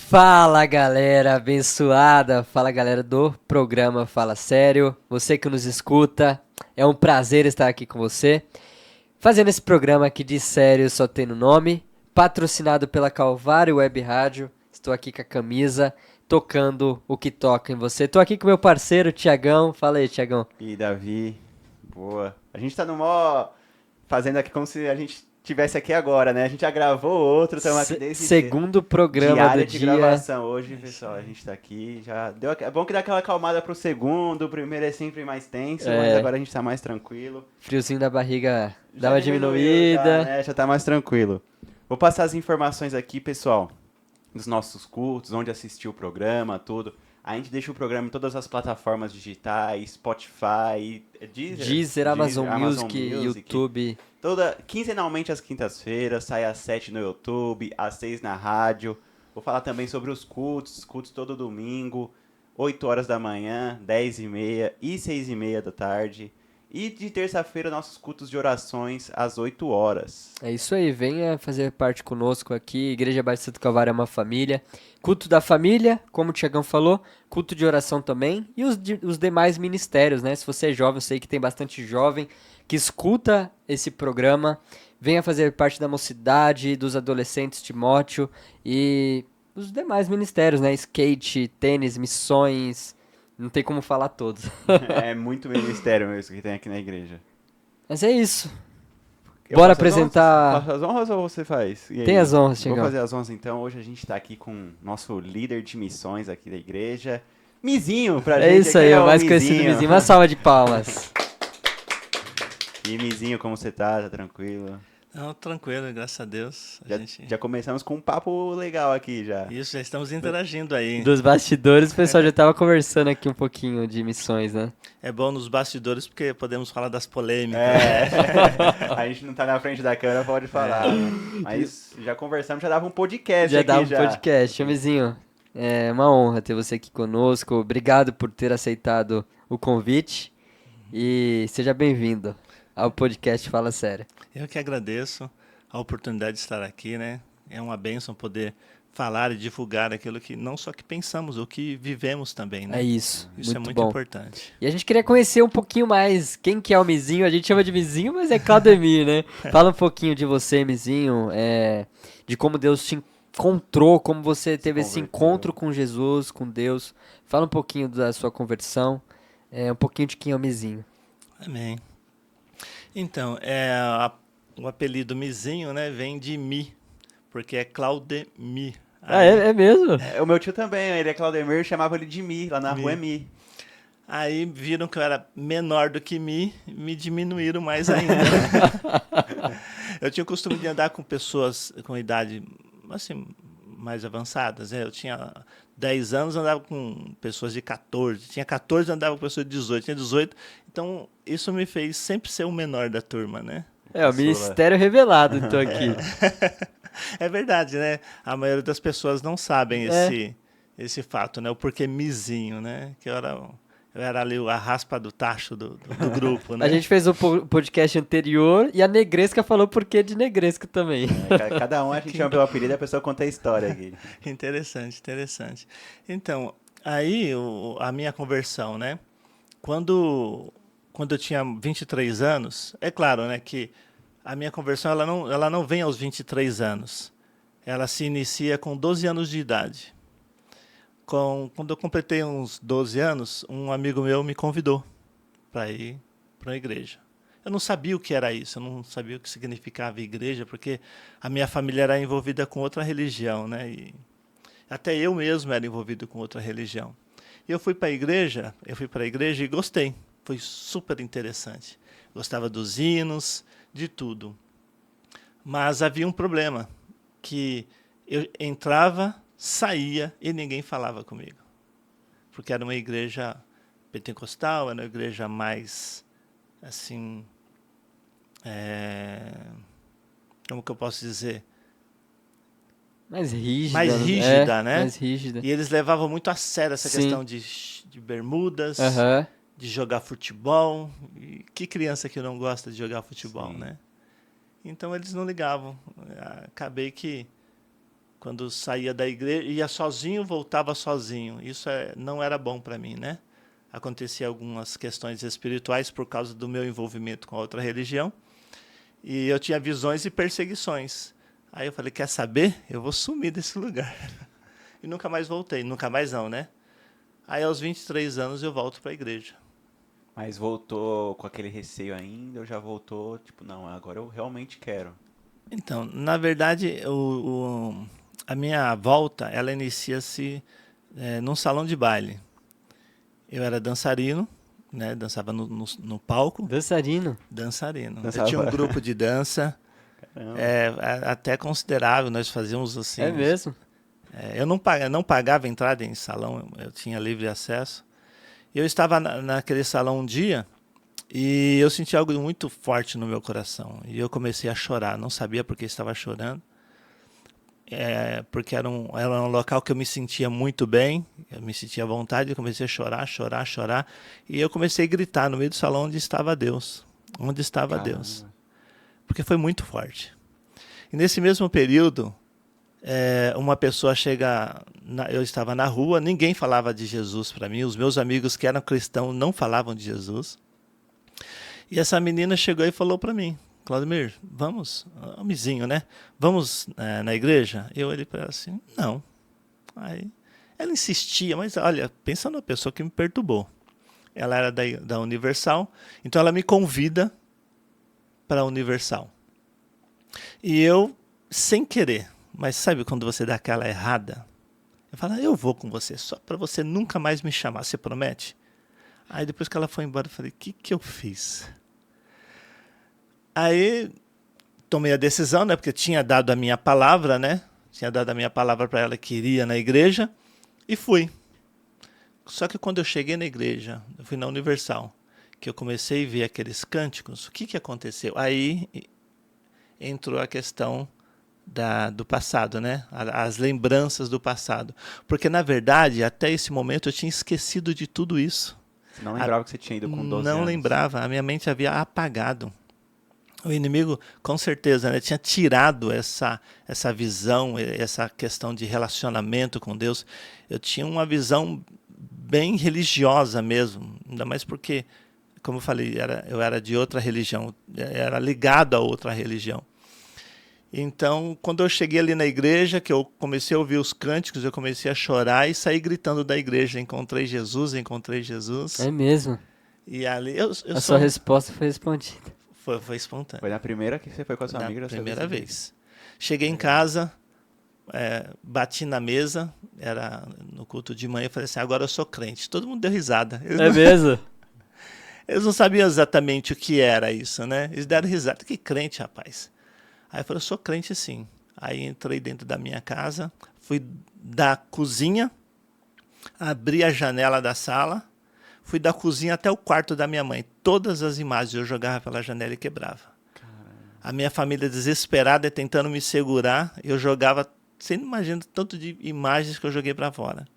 Fala galera abençoada, fala galera do programa Fala Sério, você que nos escuta, é um prazer estar aqui com você, fazendo esse programa aqui de sério só tem no nome, patrocinado pela Calvário Web Rádio, estou aqui com a camisa, tocando o que toca em você, estou aqui com meu parceiro Tiagão, fala aí Tiagão. E Davi, boa. A gente tá no mó fazendo aqui como se a gente tivesse aqui agora, né? A gente já gravou outro, estamos aqui desde Segundo programa do diária de dia, gravação. Hoje, pessoal, a gente tá aqui, já deu, é bom que dá aquela acalmada pro segundo, o primeiro é sempre mais tenso, mas agora a gente tá mais tranquilo. friozinho da barriga dá Já uma diminuiu, diminuída. né? Já tá mais tranquilo. Vou passar as informações aqui, pessoal, dos nossos cultos, onde assistir o programa, tudo. A gente deixa o programa em todas as plataformas digitais, Spotify, Deezer, Amazon Music, YouTube. Quinzenalmente às quintas-feiras, sai às 7 no YouTube, às 6 na rádio. Vou falar também sobre os cultos todo domingo, 8 horas da manhã, 10h30 e 6h30 da tarde. E de terça-feira, nossos cultos de orações às 8 horas. É isso aí, venha fazer parte conosco aqui. Igreja Batista do Calvário é uma família. Culto da família, como o Tiagão falou, culto de oração também. E os demais ministérios, né? Se você é jovem, eu sei que tem bastante jovem que escuta esse programa. Venha fazer parte da mocidade, dos adolescentes, Timóteo e os demais ministérios, né? Skate, tênis, missões. Não tem como falar todos. É muito ministério mesmo que tem aqui na igreja. Mas é isso. Eu Bora faço as honras? apresentar. Faço as honras ou você faz? E aí? Tem as honras, Vou Tiagão. fazer as honras então. Hoje a gente tá aqui com o nosso líder de missões aqui da igreja, Mizinho, pra É gente. isso aí, Aqui o mais conhecido Mizinho. Uma salva de palmas. E Mizinho, como você tá? Tá tranquilo? Não, tranquilo, graças a Deus. Já começamos com um papo legal aqui já. Isso, já estamos interagindo aí. Dos bastidores, o pessoal já tava conversando aqui um pouquinho de missões, né? É bom nos bastidores porque podemos falar das polêmicas. A gente não tá na frente da câmera, pode falar, né? Mas já conversamos, já dava um podcast Já aqui dava um já. podcast. Ô, Mizinho, é uma honra ter você aqui conosco. Obrigado por ter aceitado o convite. E seja bem-vindo ao podcast Fala Sério. Eu que agradeço a oportunidade de estar aqui, né? É uma bênção poder falar e divulgar aquilo que não só que pensamos, o que vivemos também, né? É isso, Isso é muito muito bom. importante. E a gente queria conhecer um pouquinho mais quem que é o Mizinho. A gente chama de Mizinho, mas é Claudemir, né? Fala um pouquinho de você, Mizinho, de como Deus te encontrou, como você teve esse converteu. encontro com Jesus, com Deus. Fala um pouquinho da sua conversão, um pouquinho de quem é o Mizinho. Amém. Então, o apelido Mizinho, né, vem de Mi, porque é Claudemir. Ah, é mesmo? O meu tio também, ele é Claudemir, chamava ele de Mi, lá na Mi. rua é Mi. Aí viram que eu era menor do que me diminuíram mais ainda. Eu tinha o costume de andar com pessoas com idade assim, mais avançadas. Né? Eu tinha 10 anos, andava com pessoas de 14. Tinha 14, andava com pessoas de 18. Tinha 18. Então, isso me fez sempre ser o menor da turma, né? O mistério revelado, então, aqui. É verdade, né? A maioria das pessoas não sabem esse fato, né? O porquê Mizinho, né? Que eu era ali a raspa do tacho do grupo, né? A gente fez o podcast anterior e a Negresca falou porquê de Negresca também. Cada um a gente chama pelo apelido e a pessoa conta a história aqui. Interessante, interessante. Então, aí a minha conversão, né? Quando eu tinha 23 anos, é claro, né, que a minha conversão ela não vem aos 23 anos. Ela se inicia com 12 anos de idade. Quando eu completei uns 12 anos, um amigo meu me convidou para ir para a igreja. Eu não sabia o que era isso, eu não sabia o que significava igreja, porque a minha família era envolvida com outra religião, né? E até eu mesmo era envolvido com outra religião. E eu fui para a igreja e gostei. Foi super interessante. Gostava dos hinos, de tudo. Mas havia um problema, que eu entrava, saía e ninguém falava comigo. Porque era uma igreja pentecostal, era uma igreja mais, assim, como que eu posso dizer? Mais rígida. Mais rígida, né? Mais rígida. E eles levavam muito a sério essa questão de bermudas, de jogar futebol. E que criança que não gosta de jogar futebol, né? Então eles não ligavam. Acabei que quando saía da igreja, ia sozinho, voltava sozinho. Isso não era bom para mim, né? Acontecia algumas questões espirituais por causa do meu envolvimento com a outra religião. E eu tinha visões e perseguições. Aí eu falei, quer saber? Eu vou sumir desse lugar. E nunca mais voltei. Nunca mais não, né? Aí aos 23 anos eu volto para a igreja. Mas voltou com aquele receio ainda ou já voltou, tipo, não, agora eu realmente quero? Então, na verdade, a minha volta, ela inicia-se num salão de baile. Eu era dançarino, né? Dançava no palco. Dançarino. Dançarino. Dançava. Eu tinha um grupo de dança, Caramba. até considerável. Nós fazíamos assim. É mesmo? Eu não pagava entrada em salão, eu tinha livre acesso. Eu estava naquele salão um dia e eu senti algo muito forte no meu coração. E eu comecei a chorar, não sabia por que estava chorando. Porque era um local que eu me sentia muito bem, eu me sentia à vontade, eu comecei a chorar, chorar, chorar. E eu comecei a gritar no meio do salão onde estava Deus. Onde estava Caramba. Deus. Porque foi muito forte. E nesse mesmo período, uma pessoa chega, eu estava na rua, ninguém falava de Jesus para mim, os meus amigos que eram cristãos não falavam de Jesus. E essa menina chegou e falou para mim, Claudemir, vamos, homenzinho, né? Vamos na igreja? Eu olhei para ela assim, não. Aí ela insistia, mas olha, pensa numa pessoa que me perturbou. Ela era da Universal, então ela me convida para a Universal. E eu, sem querer, mas sabe quando você dá aquela errada? Eu falo, eu vou com você, só para você nunca mais me chamar, você promete? Aí depois que ela foi embora, eu falei, o que eu fiz? Aí tomei a decisão, né? Porque tinha dado a minha palavra, né? Tinha dado a minha palavra para ela que iria na igreja e fui. Só que quando eu cheguei na igreja, eu fui na Universal, que eu comecei a ver aqueles cânticos, o que aconteceu? Aí entrou a questão do passado, né? As lembranças do passado. Porque, na verdade, até esse momento eu tinha esquecido de tudo isso. Você não lembrava que você tinha ido com 12 anos? Não lembrava, a minha mente havia apagado. O inimigo, com certeza, né, tinha tirado essa visão, essa questão de relacionamento com Deus. Eu tinha uma visão bem religiosa mesmo, ainda mais porque, como eu falei, eu era de outra religião, era ligado a outra religião. Então, quando eu cheguei ali na igreja, que eu comecei a ouvir os cânticos, eu comecei a chorar e saí gritando da igreja, encontrei Jesus, encontrei Jesus. É mesmo. E ali Sua resposta foi respondida. Foi espontâneo. Foi na primeira que você foi com a sua amiga? Na primeira vez. Cheguei em casa, bati na mesa, era no culto de manhã, e falei assim, agora eu sou crente. Todo mundo deu risada. Mesmo? Eles não sabiam exatamente o que era isso, né? Eles deram risada. Que crente, rapaz. Aí eu falei, eu sou crente sim. Aí entrei dentro da minha casa, fui da cozinha, abri a janela da sala, fui da cozinha até o quarto da minha mãe. Todas as imagens eu jogava pela janela e quebrava. Caramba. A minha família desesperada tentando me segurar, eu jogava, você não imagina tanto de imagens que eu joguei para fora.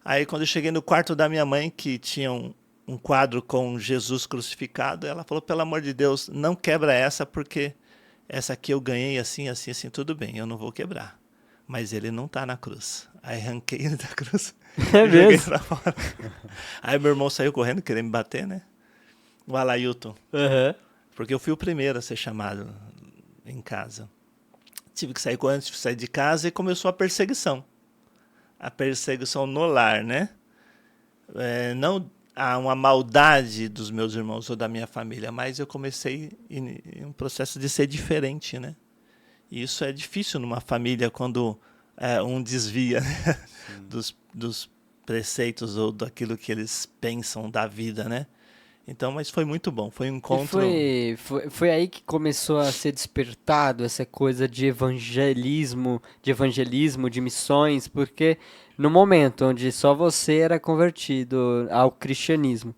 Aí quando eu cheguei no quarto da minha mãe, que tinha um quadro com Jesus crucificado, ela falou, pelo amor de Deus, não quebra essa, porque essa aqui eu ganhei assim, assim, assim, tudo bem, eu não vou quebrar. Mas ele não está na cruz. Aí arranquei ele da cruz e joguei pra fora. Aí meu irmão saiu correndo, querendo me bater, né? O Alailton. Uhum. Porque eu fui o primeiro a ser chamado em casa. Tive que sair correndo, tive que sair de casa e começou a perseguição. A perseguição no lar, né? Não há uma maldade dos meus irmãos ou da minha família, mas eu comecei em um processo de ser diferente, né? E isso é difícil numa família quando um desvia, né? dos preceitos ou daquilo que eles pensam da vida, né? Então, mas foi muito bom, foi um encontro... E foi aí que começou a ser despertado essa coisa de evangelismo, de missões, porque no momento onde só você era convertido ao cristianismo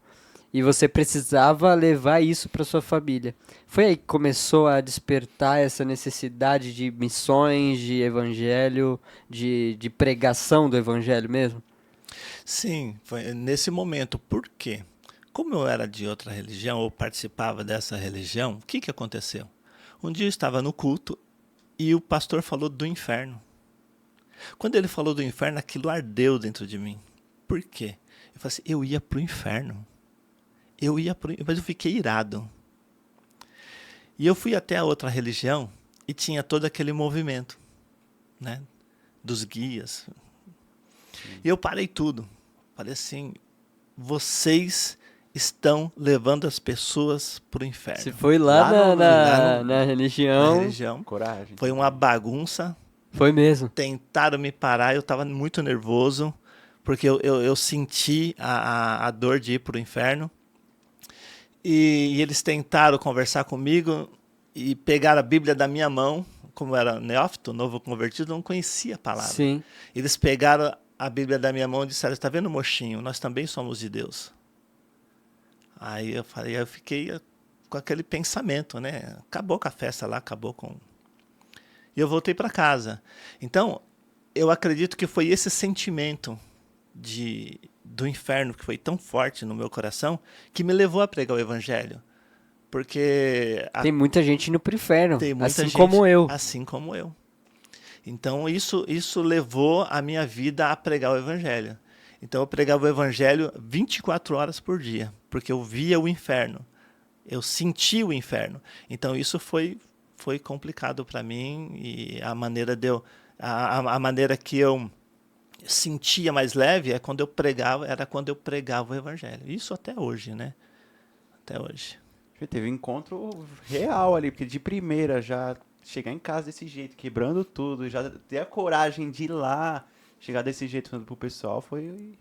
e você precisava levar isso para sua família, foi aí que começou a despertar essa necessidade de missões, de evangelho, de pregação do evangelho mesmo? Sim, foi nesse momento. Por quê? Como eu era de outra religião, ou participava dessa religião, o que aconteceu? Um dia eu estava no culto e o pastor falou do inferno. Quando ele falou do inferno, aquilo ardeu dentro de mim. Por quê? Eu falei assim, eu ia pro inferno. Mas eu fiquei irado. E eu fui até a outra religião e tinha todo aquele movimento, né? Dos guias. E eu parei tudo. Falei assim, vocês estão levando as pessoas pro inferno. Você foi lá, Lá na Na religião. religião. Coragem. Foi uma bagunça. Foi mesmo. Tentaram me parar, eu estava muito nervoso, porque eu senti a dor de ir para o inferno. E eles tentaram conversar comigo e pegaram a Bíblia da minha mão, como eu era neófito, novo convertido, não conhecia a palavra. Sim. Eles pegaram a Bíblia da minha mão e disseram, está vendo, mocinho, nós também somos de Deus. Aí eu fiquei com aquele pensamento, né? Acabou com a festa lá, acabou com... E eu voltei para casa. Então, eu acredito que foi esse sentimento do inferno que foi tão forte no meu coração que me levou a pregar o evangelho. Porque Tem muita gente indo pro inferno, tem muita assim gente, como eu. assim como eu. Então, isso levou a minha vida a pregar o evangelho. Então, eu pregava o evangelho 24 horas por dia, porque eu via o inferno. Eu sentia o inferno. Então, isso foi complicado para mim, e a maneira a maneira que eu sentia mais leve era quando eu pregava o evangelho. Isso até hoje, né? Até hoje. Teve um encontro real ali, porque de primeira já chegar em casa desse jeito, quebrando tudo, já ter a coragem de ir lá, chegar desse jeito falando pro pessoal, foi...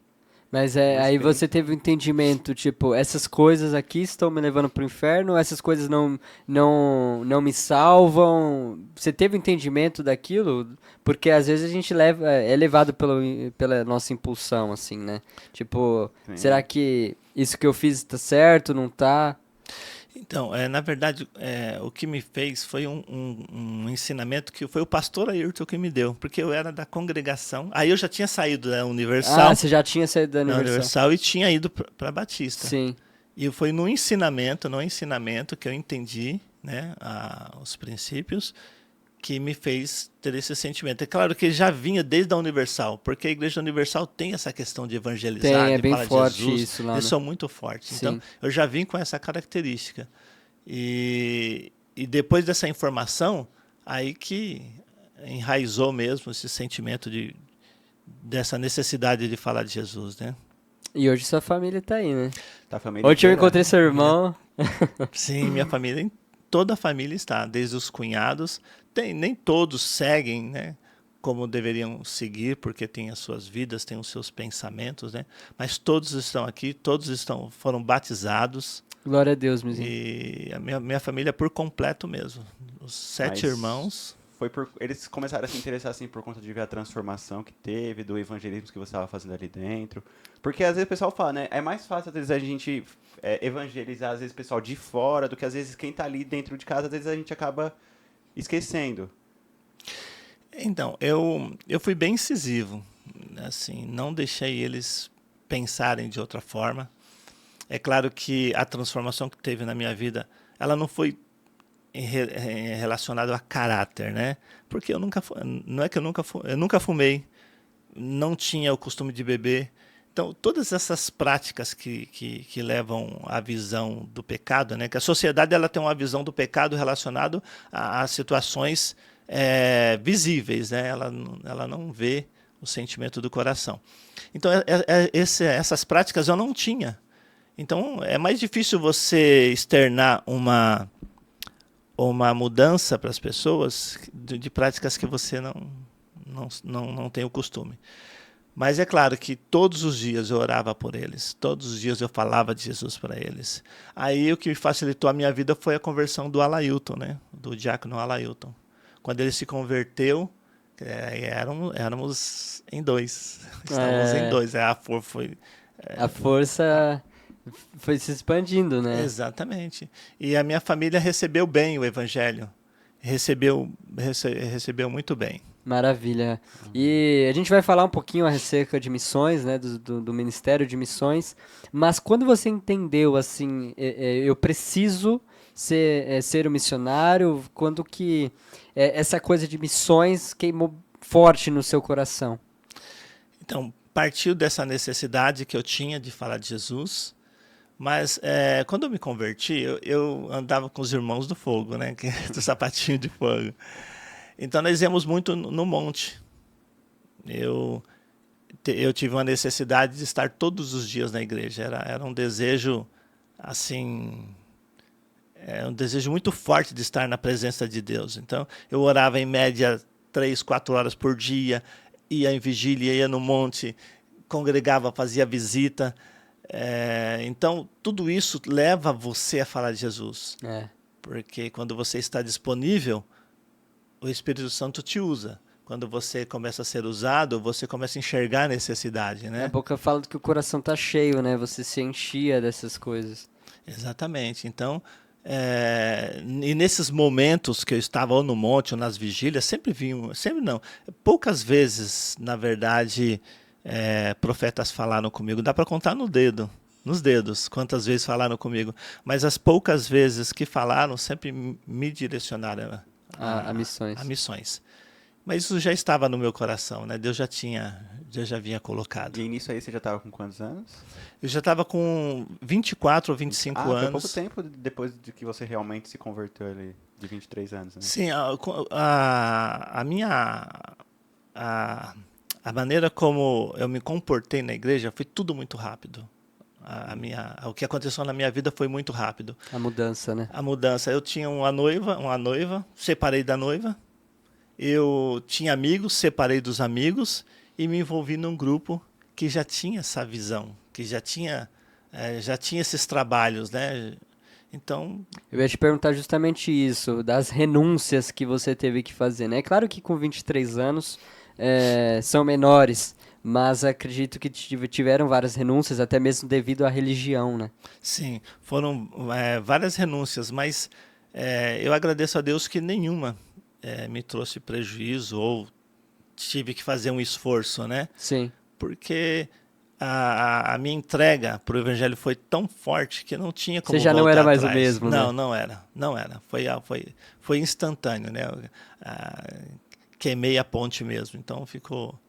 Mas Uma aí experiência. você teve o entendimento, tipo, essas coisas aqui estão me levando pro inferno, essas coisas não me salvam. Você teve o entendimento daquilo? Porque às vezes a gente é levado pela nossa impulsão, assim, né? Tipo, Sim. será que isso que eu fiz tá certo, não tá? Então, na verdade, o que me fez foi um ensinamento que foi o pastor Ayrton que me deu, porque eu era da congregação. Aí eu já tinha saído da Universal, Ah, você já tinha saído da da Universal. Universal e tinha ido para Batista. Sim. E foi no ensinamento que eu entendi, né, os princípios, que me fez ter esse sentimento. É claro que ele já vinha desde a Universal, porque a Igreja Universal tem essa questão de evangelizar, Tem, é de bem falar forte de Jesus. isso lá, Eles né? são muito fortes. Sim. Então, eu já vim com essa característica. E depois dessa informação, aí que enraizou mesmo esse sentimento dessa necessidade de falar de Jesus, né? E hoje sua família tá aí, né? Tá a família Ontem eu inteira. encontrei seu irmão. Sim, minha família, toda a família está, desde os cunhados. Nem todos seguem, né, como deveriam seguir, porque têm as suas vidas, têm os seus pensamentos, né? Mas todos estão aqui, foram batizados. Glória a Deus, meus irmãos. E a minha família é por completo mesmo. Os 7 Mas irmãos. eles começaram a se interessar assim por conta de ver a transformação que teve, do evangelismo que você estava fazendo ali dentro. Porque às vezes o pessoal fala, né? É mais fácil às vezes a gente evangelizar às vezes o pessoal de fora do que às vezes quem tá ali dentro de casa, às vezes a gente acaba esquecendo. Então, eu fui bem incisivo, assim, não deixei eles pensarem de outra forma. É claro que a transformação que teve na minha vida, ela não foi relacionada a caráter, né? Porque não é que eu nunca fumei, não tinha o costume de beber. Então, todas essas práticas que levam à visão do pecado, né? Que a sociedade ela tem uma visão do pecado relacionado a situações visíveis, né? Ela não vê o sentimento do coração. Então, essas práticas eu não tinha. Então, é mais difícil você externar uma mudança para as pessoas de práticas que você não tem o costume. Mas é claro que todos os dias eu orava por eles, todos os dias eu falava de Jesus para eles. Aí o que facilitou a minha vida foi a conversão do Alailton, né? Do diácono Alailton. Quando ele se converteu, éramos em dois. Estávamos em dois. A força foi se expandindo, né? Exatamente. E a minha família recebeu bem o evangelho. Recebeu muito bem. Maravilha. E a gente vai falar um pouquinho acerca de missões, né, do Ministério de Missões, mas quando você entendeu, assim, eu preciso ser um missionário, quando que essa coisa de missões forte no seu coração? Então, partiu dessa necessidade que eu tinha de falar de Jesus, mas quando eu me converti, eu andava com os irmãos do fogo, né? Do sapatinho de fogo. Então, nós íamos muito no monte. Eu tive uma necessidade de estar todos os dias na igreja. Era um desejo, assim, um desejo muito forte de estar na presença de Deus. Então, eu orava em média 3, 4 horas por dia, ia em vigília, ia no monte, congregava, fazia visita. Então, tudo isso leva você a falar de Jesus. Porque quando você está disponível, o Espírito Santo te usa. Quando você começa a ser usado, você começa a enxergar a necessidade, né? A boca fala que o coração está cheio, né? Você se enchia dessas coisas. Exatamente. Então, e nesses momentos que eu estava ou no monte ou nas vigílias, poucas vezes, na verdade, profetas falaram comigo. Dá para contar nos dedos, quantas vezes falaram comigo. Mas as poucas vezes que falaram, sempre me direcionaram A missões. a missões. Mas isso já estava no meu coração, né? Deus já havia colocado. E nisso aí você já estava com quantos anos? Eu já estava com 24 ou 25 anos. Foi pouco tempo depois de que você realmente se converteu ali, de 23 anos, né? Sim, a maneira como eu me comportei na igreja foi tudo muito rápido. O que aconteceu na minha vida foi muito rápido. A mudança, né? A mudança. Eu tinha uma noiva, separei da noiva. Eu tinha amigos, separei dos amigos e me envolvi num grupo que já tinha essa visão, que já tinha esses trabalhos, né? Então... Eu ia te perguntar justamente isso, das renúncias que você teve que fazer, né? É claro que com 23 anos são menores, mas acredito que tiveram várias renúncias, até mesmo devido à religião, né? Sim, foram várias renúncias, mas eu agradeço a Deus que nenhuma me trouxe prejuízo ou tive que fazer um esforço, né? Sim. Porque a minha entrega para o evangelho foi tão forte que não tinha como Você já voltar não era mais atrás. o mesmo, não, né? Não era. Foi instantâneo, né? Queimei a ponte mesmo, então ficou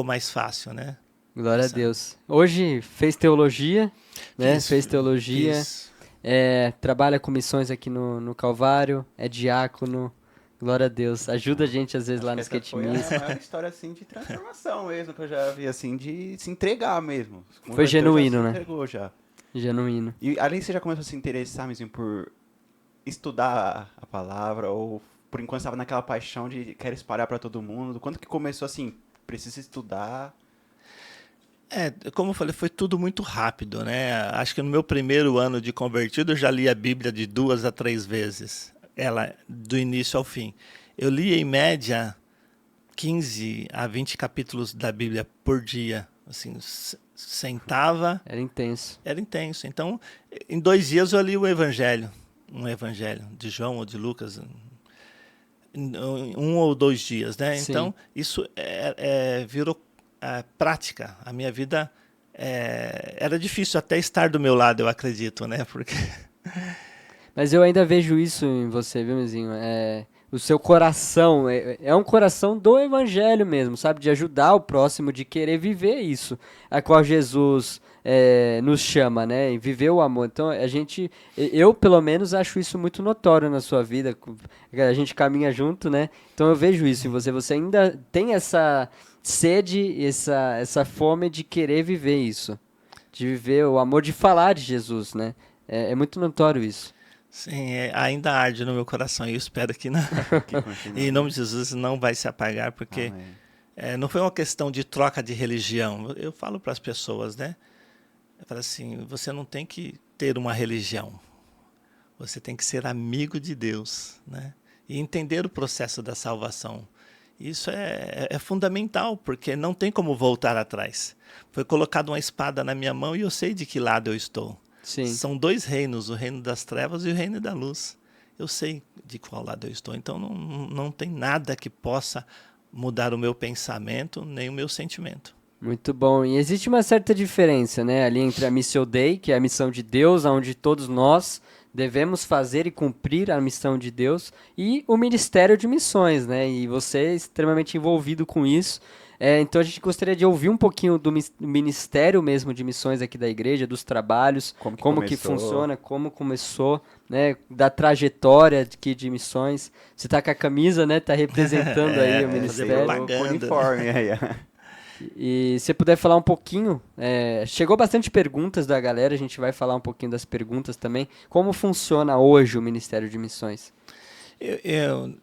mais fácil, né? Glória a Deus. Hoje fez teologia, né? Fez teologia, Fiz. trabalha com missões aqui no Calvário, é diácono. Glória a Deus. Ajuda a gente às vezes lá no Skate Miss. Foi a maior história assim de transformação mesmo que eu já vi, assim, de se entregar mesmo. Foi genuíno, né? Se entregou já. Genuíno. E além você já começou a se interessar mesmo por estudar a palavra ou por enquanto estava naquela paixão de querer espalhar para todo mundo? Quando que começou assim, precisa estudar? Como eu falei, foi tudo muito rápido, né? Acho que no meu primeiro ano de convertido eu já li a Bíblia de 2 a 3 vezes. Ela do início ao fim. Eu li em média 15 a 20 capítulos da Bíblia por dia. Assim, sentava. Era intenso. Era intenso. Então, em 2 dias eu li o Evangelho. Um Evangelho de João ou de Lucas. Em 1 ou 2 dias, né? Sim. Então, isso virou prática. A minha vida era difícil até estar do meu lado, eu acredito, né? Porque... Mas eu ainda vejo isso em você, viu, Mizinho? O seu coração é um coração do evangelho mesmo, sabe? De ajudar o próximo, de querer viver isso, a qual Jesus nos chama, né? E viver o amor. Então, eu pelo menos acho isso muito notório na sua vida. A gente caminha junto, né? Então eu vejo isso em você. Você ainda tem essa sede, essa fome de querer viver isso. De viver o amor, de falar de Jesus, né? É muito notório isso. Sim, ainda arde no meu coração e eu espero que não. E em nome de Jesus não vai se apagar, porque não foi uma questão de troca de religião. Eu falo para as pessoas, né? Eu falo assim, você não tem que ter uma religião. Você tem que ser amigo de Deus, né? E entender o processo da salvação. Isso é fundamental, porque não tem como voltar atrás. Foi colocada uma espada na minha mão e eu sei de que lado eu estou. Sim. São 2 reinos, o reino das trevas e o reino da luz. Eu sei de qual lado eu estou, então não tem nada que possa mudar o meu pensamento nem o meu sentimento. Muito bom. E existe uma certa diferença, né, ali entre a Missio Dei, que é a missão de Deus, onde todos nós devemos fazer e cumprir a missão de Deus e o ministério de missões, né? E você é extremamente envolvido com isso. Então a gente gostaria de ouvir um pouquinho do ministério mesmo de missões aqui da igreja, dos trabalhos, como que começou. funciona, como começou, né? Da trajetória de missões. Você tá com a camisa, né? Tá representando aí o fazer ministério. propaganda. O uniforme aí, ó. E se puder falar um pouquinho, chegou bastante perguntas da galera, a gente vai falar um pouquinho das perguntas também. Como funciona hoje o Ministério de Missões? Eu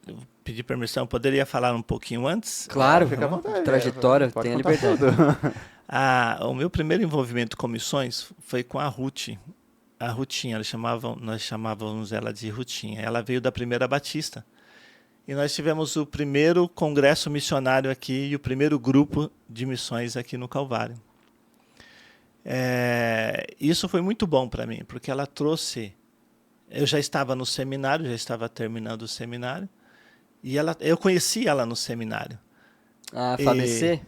pedi permissão, poderia falar um pouquinho antes? Claro, Fica à vontade, trajetória, pode tem a contar liberdade. tudo. O meu primeiro envolvimento com missões foi com a Ruth. A Rutinha, nós chamávamos ela de Rutinha. Ela veio da Primeira Batista. E nós tivemos o primeiro congresso missionário aqui e o primeiro grupo de missões aqui no Calvário. Isso foi muito bom para mim, porque ela trouxe... Eu já estava no seminário, já estava terminando o seminário, e eu conheci ela no seminário. A FABC?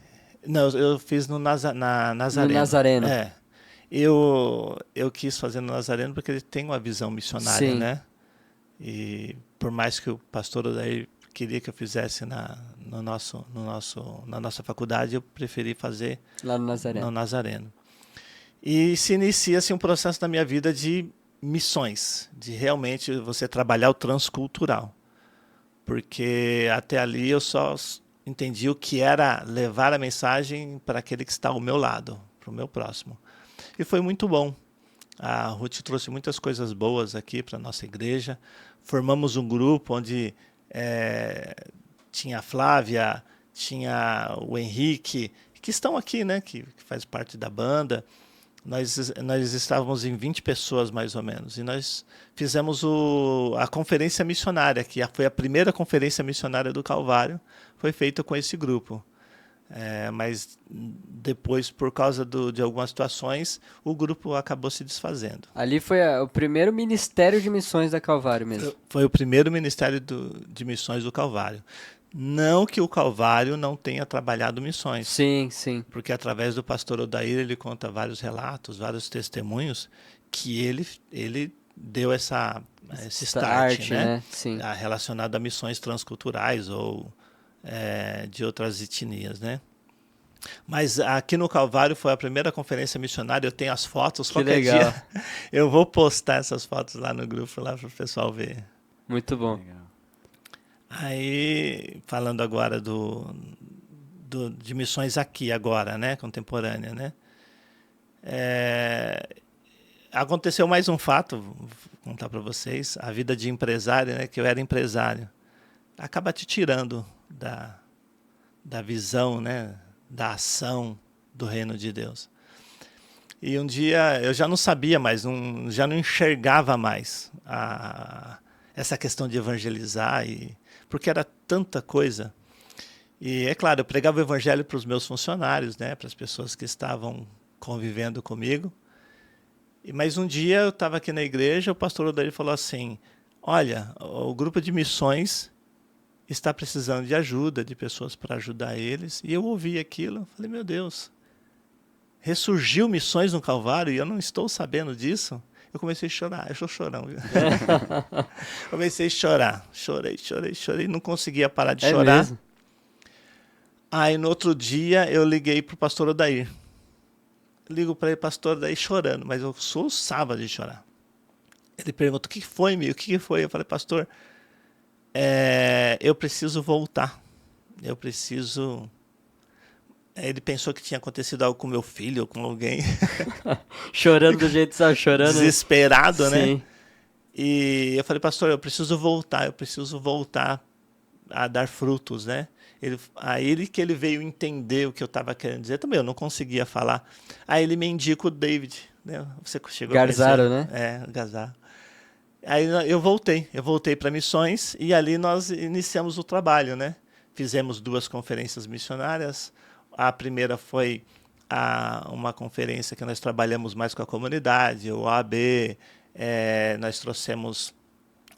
Não, eu fiz na Nazareno. No Nazareno. Eu quis fazer no Nazareno porque ele tem uma visão missionária, Sim. né? E por mais que o pastor Odair queria que eu fizesse na nossa faculdade, eu preferi fazer Lá no Nazareno. no Nazareno. E se inicia-se um processo na minha vida de missões, de realmente você trabalhar o transcultural. Porque até ali eu só entendi o que era levar a mensagem para aquele que está ao meu lado, para o meu próximo. E foi muito bom. A Ruth trouxe muitas coisas boas aqui para a nossa igreja. Formamos um grupo onde tinha a Flávia, tinha o Henrique, que estão aqui, né, que faz parte da banda. Nós estávamos em 20 pessoas, mais ou menos, e nós fizemos a conferência missionária, que foi a primeira conferência missionária do Calvário, foi feita com esse grupo. Mas depois, por causa de algumas situações, o grupo acabou se desfazendo. Ali foi o primeiro ministério de missões da Calvário mesmo. Foi o primeiro ministério de missões do Calvário. Não que o Calvário não tenha trabalhado missões. Sim, sim. Porque através do pastor Odair ele conta vários relatos, vários testemunhos que ele deu esse start, né? Sim. Relacionado a missões transculturais ou de outras etnias, né? Mas aqui no Calvário foi a primeira conferência missionária, eu tenho as fotos, Que qualquer legal. dia eu vou postar essas fotos lá no grupo lá para o pessoal ver. Muito bom. Legal. Aí, falando agora de missões aqui agora, né, contemporânea, né? Aconteceu mais um fato, vou contar para vocês, a vida de empresário, né, que eu era empresário, acaba te tirando da visão, né, da ação do reino de Deus. E um dia eu já não sabia mais, já não enxergava mais essa questão de evangelizar, porque era tanta coisa. E é claro, eu pregava o evangelho para os meus funcionários, né, para as pessoas que estavam convivendo comigo. Mas um dia eu estava aqui na igreja, o pastor Odair falou assim: olha, o grupo de missões está precisando de ajuda, de pessoas para ajudar eles. E eu ouvi aquilo, falei, meu Deus, ressurgiu missões no Calvário e eu não estou sabendo disso? Eu comecei a chorar, eu sou chorão. Comecei a chorar, chorei, não conseguia parar de chorar. Mesmo? Aí no outro dia eu liguei para o pastor Odair. Ligo para ele, pastor Odair, chorando, mas eu soluçava de chorar. Ele pergunta, o que foi, meu? O que foi? Eu falei, pastor, eu preciso voltar. Eu preciso... Ele pensou que tinha acontecido algo com meu filho ou com alguém. Chorando do jeito que você estava chorando. Desesperado, né? Sim. E eu falei, pastor, eu preciso voltar a dar frutos, né? Aí que ele veio entender o que eu estava querendo dizer. Também eu não conseguia falar. Aí ele me indica o David, né? Você chegou Garzaro, a conhecer? né? O Garzaro. Aí eu voltei para missões e ali nós iniciamos o trabalho, né? Fizemos 2 conferências missionárias. A primeira foi uma conferência que nós trabalhamos mais com a comunidade, o OAB, nós trouxemos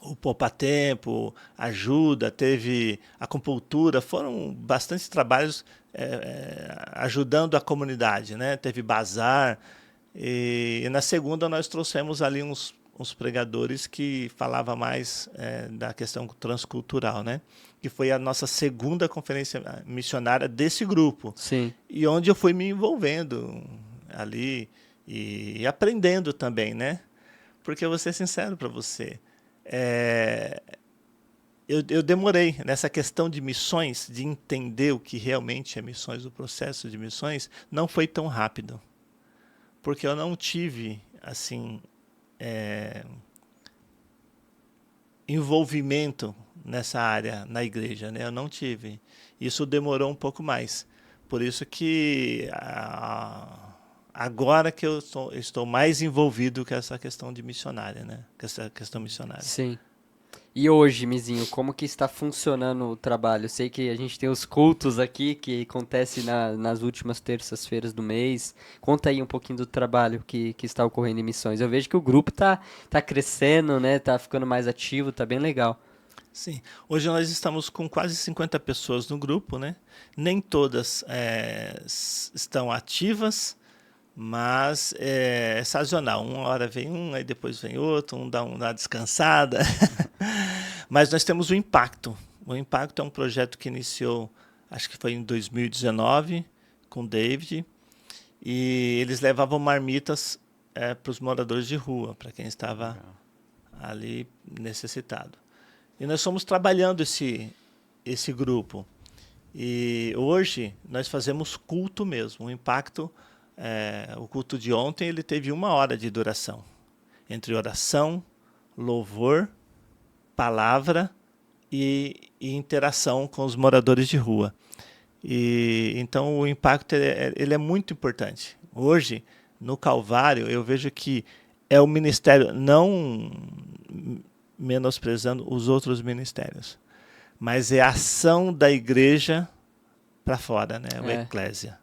o Poupa Tempo, ajuda, teve acupuntura, foram bastante trabalhos ajudando a comunidade, né? Teve bazar, e na segunda nós trouxemos ali uns uns pregadores que falavam mais da questão transcultural, né? Que foi a nossa segunda conferência missionária desse grupo. Sim. E onde eu fui me envolvendo ali e aprendendo também, né? Porque eu vou ser sincero para você, eu demorei nessa questão de missões, de entender o que realmente é missões, o processo de missões, não foi tão rápido. Porque eu não tive, assim, envolvimento nessa área na igreja, né? Eu não tive. Isso demorou um pouco mais. Por isso que agora que eu estou mais envolvido com essa questão de missionária, né? Com essa questão missionária. Sim. E hoje, Mizinho, como que está funcionando o trabalho? Eu sei que a gente tem os cultos aqui que acontecem nas últimas terças-feiras do mês. Conta aí um pouquinho do trabalho que está ocorrendo em missões. Eu vejo que o grupo tá crescendo, né? Tá ficando mais ativo, tá bem legal. Sim. Hoje nós estamos com quase 50 pessoas no grupo, né? Nem todas estão ativas, mas é sazonal. Uma hora vem um, aí depois vem outro, um dá uma descansada. Mas nós temos o Impacto. O Impacto é um projeto que iniciou, acho que foi em 2019, com o David, e eles levavam marmitas para os moradores de rua, para quem estava ali necessitado. E nós fomos trabalhando esse grupo. E hoje nós fazemos culto mesmo. O Impacto, o culto de ontem, ele teve 1 hora de duração. Entre oração, louvor, palavra e interação com os moradores de rua. E então o impacto ele é muito importante. Hoje, no Calvário, eu vejo que é o ministério, não menosprezando os outros ministérios, mas é a ação da igreja para fora, né? O eclésia.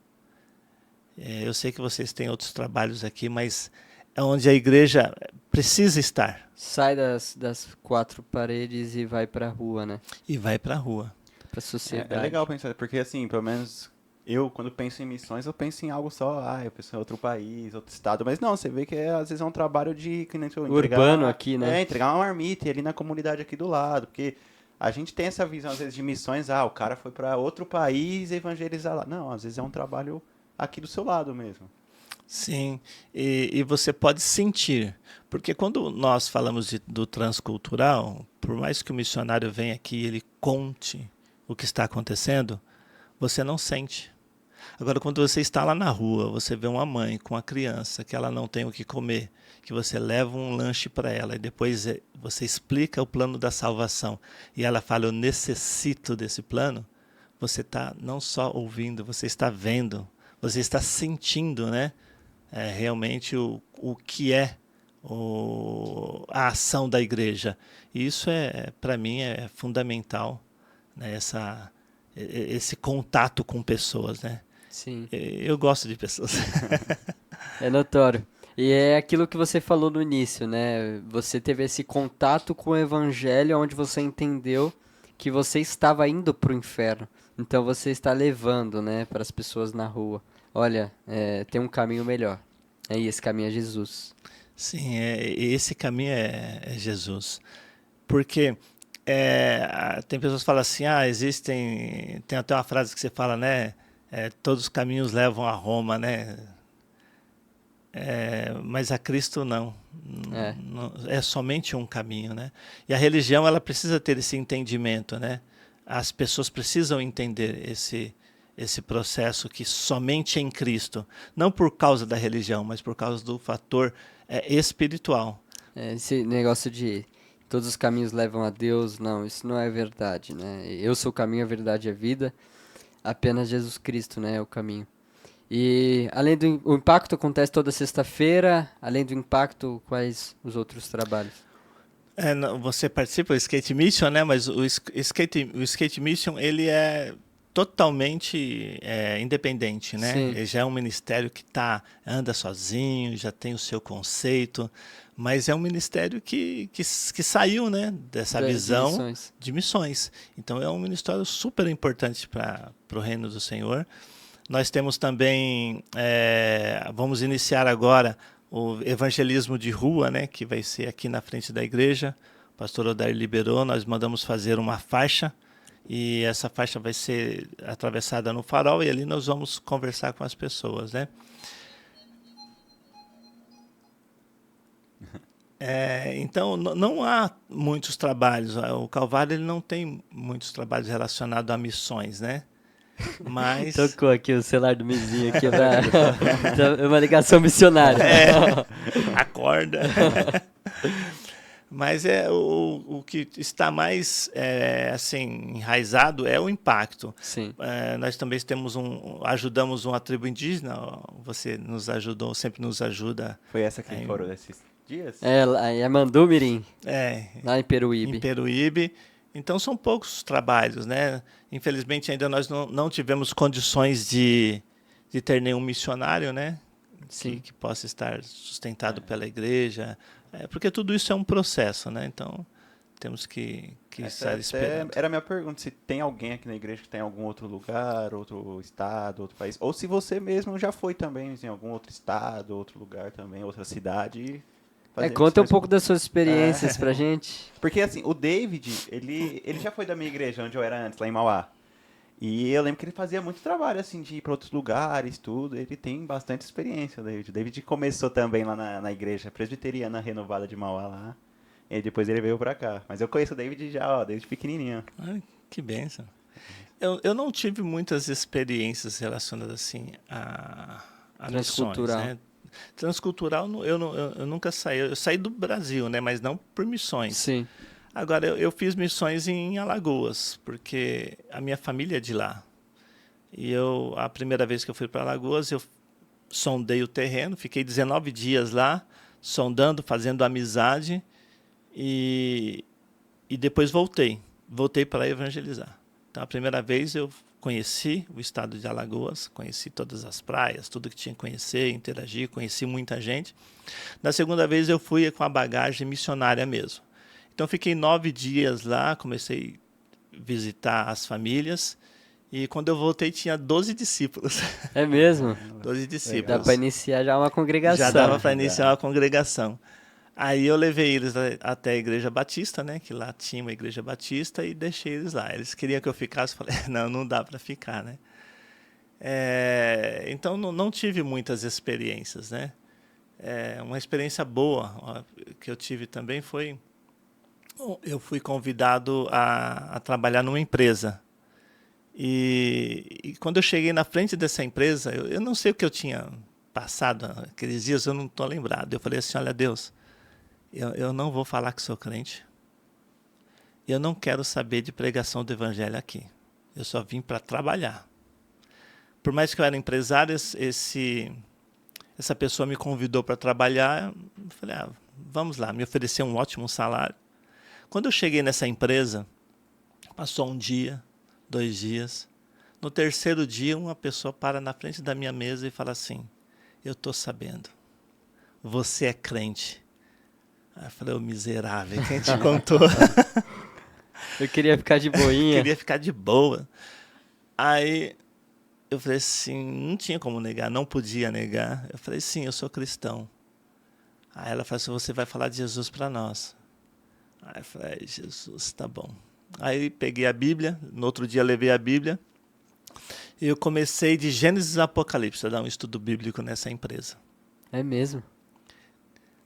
Eu sei que vocês têm outros trabalhos aqui, mas é onde a igreja precisa estar. Sai das 4 paredes e vai pra rua, né? E vai pra rua. Pra sociedade. É legal pensar, porque assim, pelo menos eu, quando penso em missões, eu penso em algo só, eu penso em outro país, outro estado, mas não, você vê que às vezes é um trabalho de, que nem urbano aqui, né? Entregar uma marmita ali na comunidade aqui do lado, porque a gente tem essa visão, às vezes, de missões, o cara foi pra outro país evangelizar lá. Não, às vezes é um trabalho aqui do seu lado mesmo. Sim, e você pode sentir, porque quando nós falamos do transcultural, por mais que o missionário venha aqui e ele conte o que está acontecendo, você não sente. Agora, quando você está lá na rua, você vê uma mãe com uma criança que ela não tem o que comer, que você leva um lanche para ela e depois você explica o plano da salvação e ela fala, eu necessito desse plano, você está não só ouvindo, você está vendo, você está sentindo, né? Realmente o que é a ação da igreja. E isso, para mim, é fundamental, né? Esse contato com pessoas, né? Sim. Eu gosto de pessoas. É notório. E é aquilo que você falou no início, né? Você teve esse contato com o evangelho onde você entendeu que você estava indo para o inferno. Então você está levando, né, para as pessoas na rua. Olha, tem um caminho melhor. E esse caminho é Jesus. Sim, esse caminho é Jesus. Porque tem pessoas que falam assim, tem até uma frase que você fala, né? Todos os caminhos levam a Roma, né? Mas a Cristo não. É somente um caminho, né? E a religião, ela precisa ter esse entendimento, né? As pessoas precisam entender esse processo que somente em Cristo, não por causa da religião, mas por causa do fator espiritual. Esse negócio de todos os caminhos levam a Deus, não, isso não é verdade, né? Eu sou o caminho, a verdade e a vida, apenas Jesus Cristo, né, é o caminho. E além o Impacto acontece toda sexta-feira, além do Impacto, quais os outros trabalhos? Você participa do Skate Mission, né? Mas o Skate Mission, ele é totalmente independente, né? Sim. Ele já é um ministério que anda sozinho, já tem o seu conceito, mas é um ministério que saiu, né, dessa visão de missões. Então é um ministério super importante para o reino do Senhor. Nós temos também, vamos iniciar agora o evangelismo de rua, né, que vai ser aqui na frente da igreja. O pastor Odair liberou, nós mandamos fazer uma faixa e essa faixa vai ser atravessada no farol e ali nós vamos conversar com as pessoas, né? Então, não há muitos trabalhos. O Calvário ele não tem muitos trabalhos relacionados a missões, né? Mas Tocou aqui o celular do Mizinho aqui pra uma ligação missionária. acorda. Mas o que está mais assim enraizado é o impacto. Sim. Nós também ajudamos uma tribo indígena. Você nos ajudou, sempre nos ajuda. Foi essa que foram esses dias? Lá em Amandumirim, lá em Peruíbe. Em Peruíbe. Então são poucos os trabalhos, né? Infelizmente ainda nós não tivemos condições de ter nenhum missionário, né? Que possa estar sustentado pela igreja. Porque tudo isso é um processo, né? Então temos que estar esperando. Era a minha pergunta, se tem alguém aqui na igreja que tem algum outro lugar, outro estado, outro país, ou se você mesmo já foi também em algum outro estado, outro lugar também, outra cidade. Conta um pouco das suas experiências pra gente. Porque assim, o David, ele já foi da minha igreja, onde eu era antes, lá em Mauá. E eu lembro que ele fazia muito trabalho, assim, de ir para outros lugares, tudo. Ele tem bastante experiência, o David. O David começou também lá na igreja presbiteriana renovada de Mauá lá. E depois ele veio pra cá. Mas eu conheço o David já, desde pequenininho. Ai, que bênção. Eu não tive muitas experiências relacionadas, assim, a Transcultural. missões, né? Transcultural, eu nunca saí. Eu saí do Brasil, né? Mas não por missões. Sim. Agora, eu fiz missões em Alagoas, porque a minha família é de lá. E a primeira vez que eu fui para Alagoas, eu sondei o terreno, fiquei 19 dias lá, sondando, fazendo amizade, e depois voltei. Voltei para evangelizar. Então, a primeira vez eu conheci o estado de Alagoas, conheci todas as praias, tudo que tinha que conhecer, interagir, conheci muita gente. Na segunda vez eu fui com a bagagem missionária mesmo. Então, fiquei 9 dias lá, comecei a visitar as famílias. E quando eu voltei, tinha 12 discípulos. É mesmo? 12 discípulos. Dá para iniciar já uma congregação. Já dava para iniciar uma congregação. Aí eu levei eles até a Igreja Batista, né? Que lá tinha uma Igreja Batista, e deixei eles lá. Eles queriam que eu ficasse, falei, não dá para ficar, né? Então, não tive muitas experiências, né? Uma experiência boa que eu tive também foi... Eu fui convidado a trabalhar numa empresa. E quando eu cheguei na frente dessa empresa, eu não sei o que eu tinha passado aqueles dias, eu não estou lembrado. Eu falei assim, olha, Deus, eu não vou falar que sou crente. Eu não quero saber de pregação do evangelho aqui. Eu só vim para trabalhar. Por mais que eu era empresário, essa pessoa me convidou para trabalhar. Eu falei, vamos lá, me ofereceu um ótimo salário. Quando eu cheguei nessa empresa, passou 1 dia, 2 dias. No terceiro dia, uma pessoa para na frente da minha mesa e fala assim, eu estou sabendo, você é crente. Aí eu falei, miserável, quem te contou? Eu queria ficar de boinha. Queria ficar de boa. Aí eu falei assim, não tinha como negar, não podia negar. Eu falei, sim, eu sou cristão. Aí ela falou assim, você vai falar de Jesus para nós. Aí eu falei, Jesus, tá bom. Aí peguei a Bíblia, no outro dia levei a Bíblia, e eu comecei de Gênesis a Apocalipse, a dar um estudo bíblico nessa empresa. É mesmo?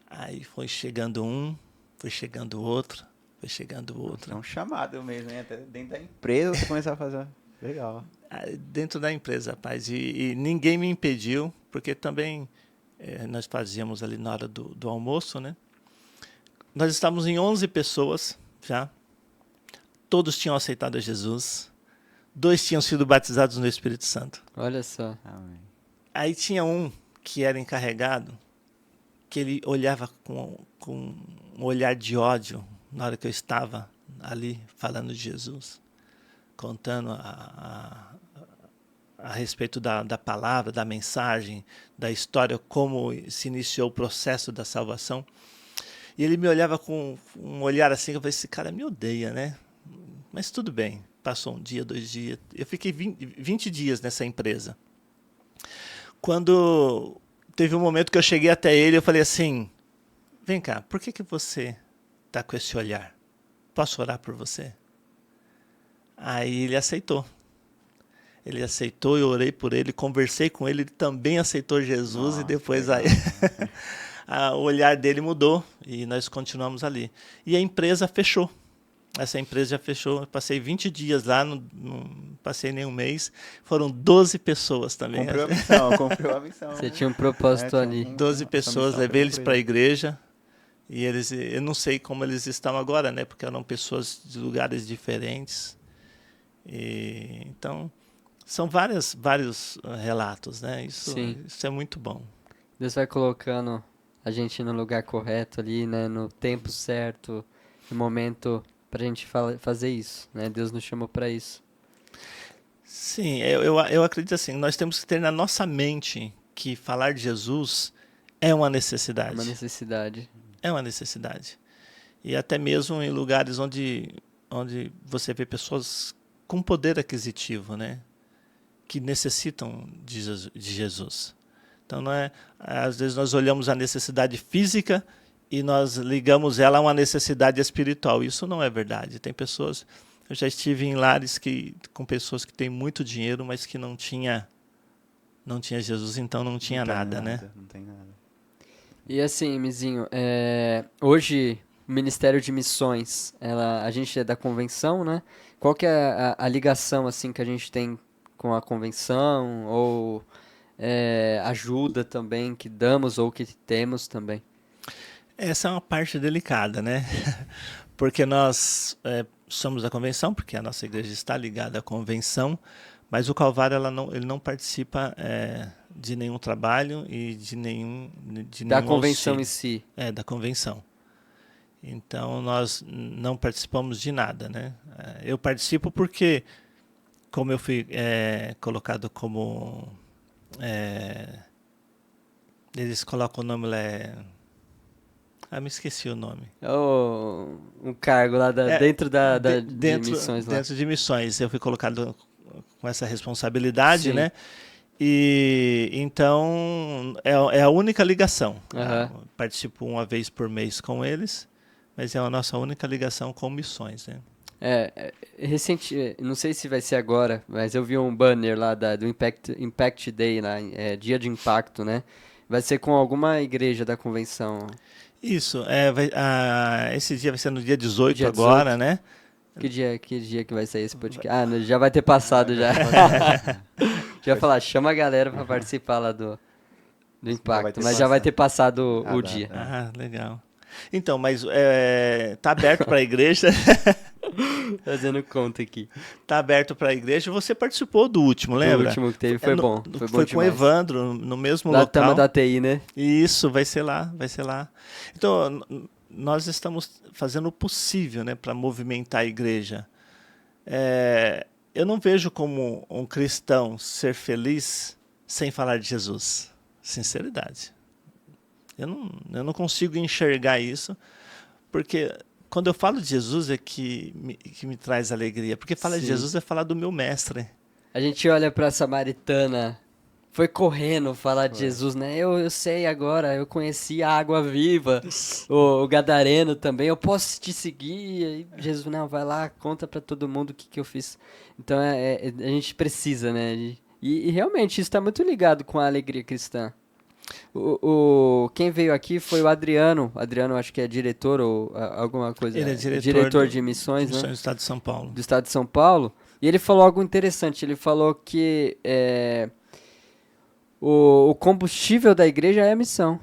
Aí foi chegando um, foi chegando outro, foi chegando outro. É um chamado mesmo, hein? Até dentro da empresa você começar a fazer. Legal. Aí, dentro da empresa, rapaz, e ninguém me impediu, porque também nós fazíamos ali na hora do almoço, né? Nós estávamos em 11 pessoas já. Todos tinham aceitado a Jesus. 2 tinham sido batizados no Espírito Santo. Olha só. Amém. Aí tinha um que era encarregado, que ele olhava com um olhar de ódio na hora que eu estava ali falando de Jesus, contando a respeito da palavra, da mensagem, da história, como se iniciou o processo da salvação. E ele me olhava com um olhar assim, que eu falei, esse cara me odeia, né? Mas tudo bem, passou 1 dia, 2 dias. Eu fiquei 20 dias nessa empresa. Quando teve um momento que eu cheguei até ele e eu falei assim, vem cá, por que você está com esse olhar? Posso orar por você? Aí ele aceitou. Ele aceitou, eu orei por ele, conversei com ele, ele também aceitou Jesus. Nossa, e depois aí o olhar dele mudou e nós continuamos ali. E a empresa fechou. Essa empresa já fechou. Eu passei 20 dias lá, não passei nem um mês. Foram 12 pessoas também. Cumpriu a missão. Você tinha um propósito ali. 12 pessoas, levei eles para a igreja. E eles, eu não sei como eles estão agora, né? Porque eram pessoas de lugares diferentes. Então, são vários relatos, né? Isso é muito bom. Deus vai colocando a gente no lugar correto ali, né? No tempo certo, no momento pra gente fazer isso, né? Deus nos chamou para isso. Sim, eu acredito assim, nós temos que ter na nossa mente que falar de Jesus é uma necessidade. Uma necessidade. É uma necessidade. E até mesmo em lugares onde você vê pessoas com poder aquisitivo, né? Que necessitam de Jesus. Então, não é, às vezes nós olhamos a necessidade física e nós ligamos ela a uma necessidade espiritual. Isso não é verdade. Tem pessoas... Eu já estive em lares com pessoas que têm muito dinheiro, mas que não tinha Jesus, então não tinha nada, né? Não tem nada. E assim, Mizinho, hoje o Ministério de Missões, a gente é da convenção, né? Qual que é a ligação assim que a gente tem com a convenção ou ajuda também que damos ou que temos também? Essa é uma parte delicada, né? Porque nós somos da convenção, porque a nossa igreja está ligada à convenção, mas o Calvário ele não participa de nenhum trabalho e de nenhum da convenção em si. Da convenção. Então nós não participamos de nada, né? Eu participo porque, como eu fui colocado como eles colocam o nome lá. Me esqueci o nome. Um cargo lá dentro de missões lá. Dentro de missões. Eu fui colocado com essa responsabilidade, sim, né? E então é a única ligação. Uhum. Participo uma vez por mês com eles, mas é a nossa única ligação com missões, né? Recente, não sei se vai ser agora, mas eu vi um banner lá do Impact Day, lá, dia de impacto, né? Vai ser com alguma igreja da convenção. Isso, esse dia vai ser no dia 18 dia agora, 18. Né? Que dia que vai sair esse podcast? Já vai ter passado já. Já ia falar, chama a galera para participar lá do impacto, mas já vai ter passado o dia. Legal. Então, mas tá aberto para a igreja. Fazendo conta aqui. Tá aberto para a igreja. Você participou do último, lembra? O último que teve foi bom. Foi com o Evandro, no mesmo da local. Da Tama da TI, né? Isso, vai ser lá. Então, nós estamos fazendo o possível, né, para movimentar a igreja. Eu não vejo como um cristão ser feliz sem falar de Jesus. Sinceridade. Eu não consigo enxergar isso, porque quando eu falo de Jesus é que me traz alegria. Porque falar de Jesus é falar do meu mestre. A gente olha para a samaritana, foi correndo falar de Jesus, né? Eu sei agora, eu conheci a água viva, o gadareno também, eu posso te seguir. E Jesus, não, vai lá, conta para todo mundo o que eu fiz. Então a gente precisa, né? E realmente isso está muito ligado com a alegria cristã. Quem veio aqui foi o Adriano. Adriano, acho que é diretor ou alguma coisa. Ele é diretor de missões, né? Do Estado de São Paulo. Do Estado de São Paulo. E ele falou algo interessante. Ele falou que o combustível da igreja é a missão.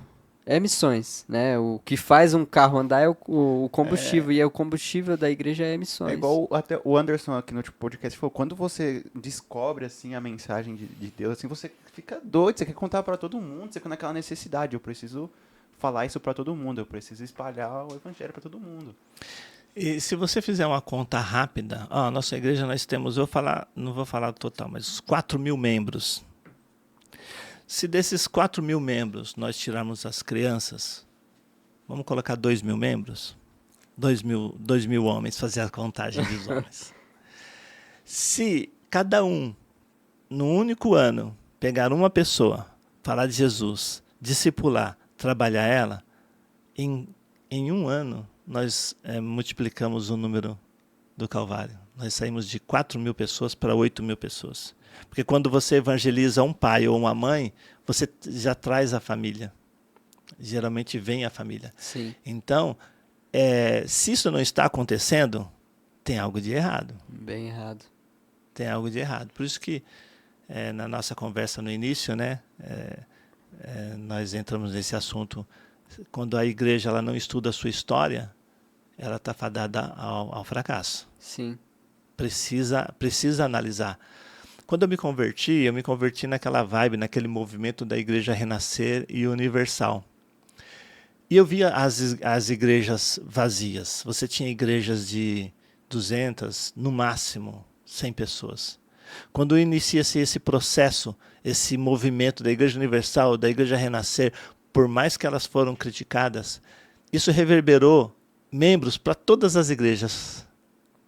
É missões, né? O que faz um carro andar é o combustível, e o combustível da igreja é missões. É igual até o Anderson aqui no podcast falou, quando você descobre assim a mensagem de Deus, assim, você fica doido, você quer contar para todo mundo, você fica naquela necessidade, eu preciso falar isso para todo mundo, eu preciso espalhar o evangelho para todo mundo. E se você fizer uma conta rápida, nossa igreja nós temos, não vou falar o total, mas 4.000 membros. Se desses 4.000 membros nós tirarmos as crianças, vamos colocar 2.000 membros? 2.000 homens, fazer a contagem dos homens. Se cada um, no único ano, pegar uma pessoa, falar de Jesus, discipular, trabalhar ela, em um ano nós multiplicamos o número do Calvário. Nós saímos de 4.000 pessoas para 8.000 pessoas. Porque quando você evangeliza um pai ou uma mãe, você já traz a família. Geralmente vem a família. Sim. Então, se isso não está acontecendo, tem algo de errado. Bem errado. Tem algo de errado. Por isso que na nossa conversa no início, né, nós entramos nesse assunto. Quando a igreja ela não estuda a sua história, ela está fadada ao fracasso. Sim. Precisa analisar. Quando eu me converti naquela vibe, naquele movimento da igreja renascer e universal. E eu via as igrejas vazias. Você tinha igrejas de 200, no máximo 100 pessoas. Quando inicia-se esse processo, esse movimento da igreja universal, da igreja renascer, por mais que elas foram criticadas, isso reverberou membros para todas as igrejas.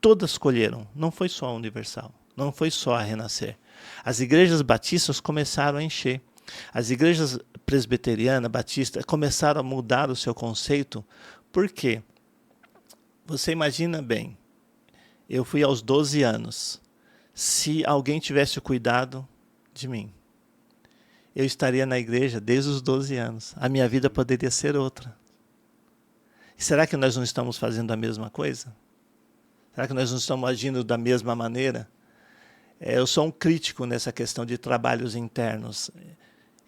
Todas colheram, não foi só a universal, não foi só a renascer. As igrejas batistas começaram a encher. As igrejas presbiteriana, batista, começaram a mudar o seu conceito. Por quê? Você imagina bem, eu fui aos 12 anos. Se alguém tivesse o cuidado de mim, eu estaria na igreja desde os 12 anos. A minha vida poderia ser outra. Será que nós não estamos fazendo a mesma coisa? Será que nós não estamos agindo da mesma maneira? Eu sou um crítico nessa questão de trabalhos internos.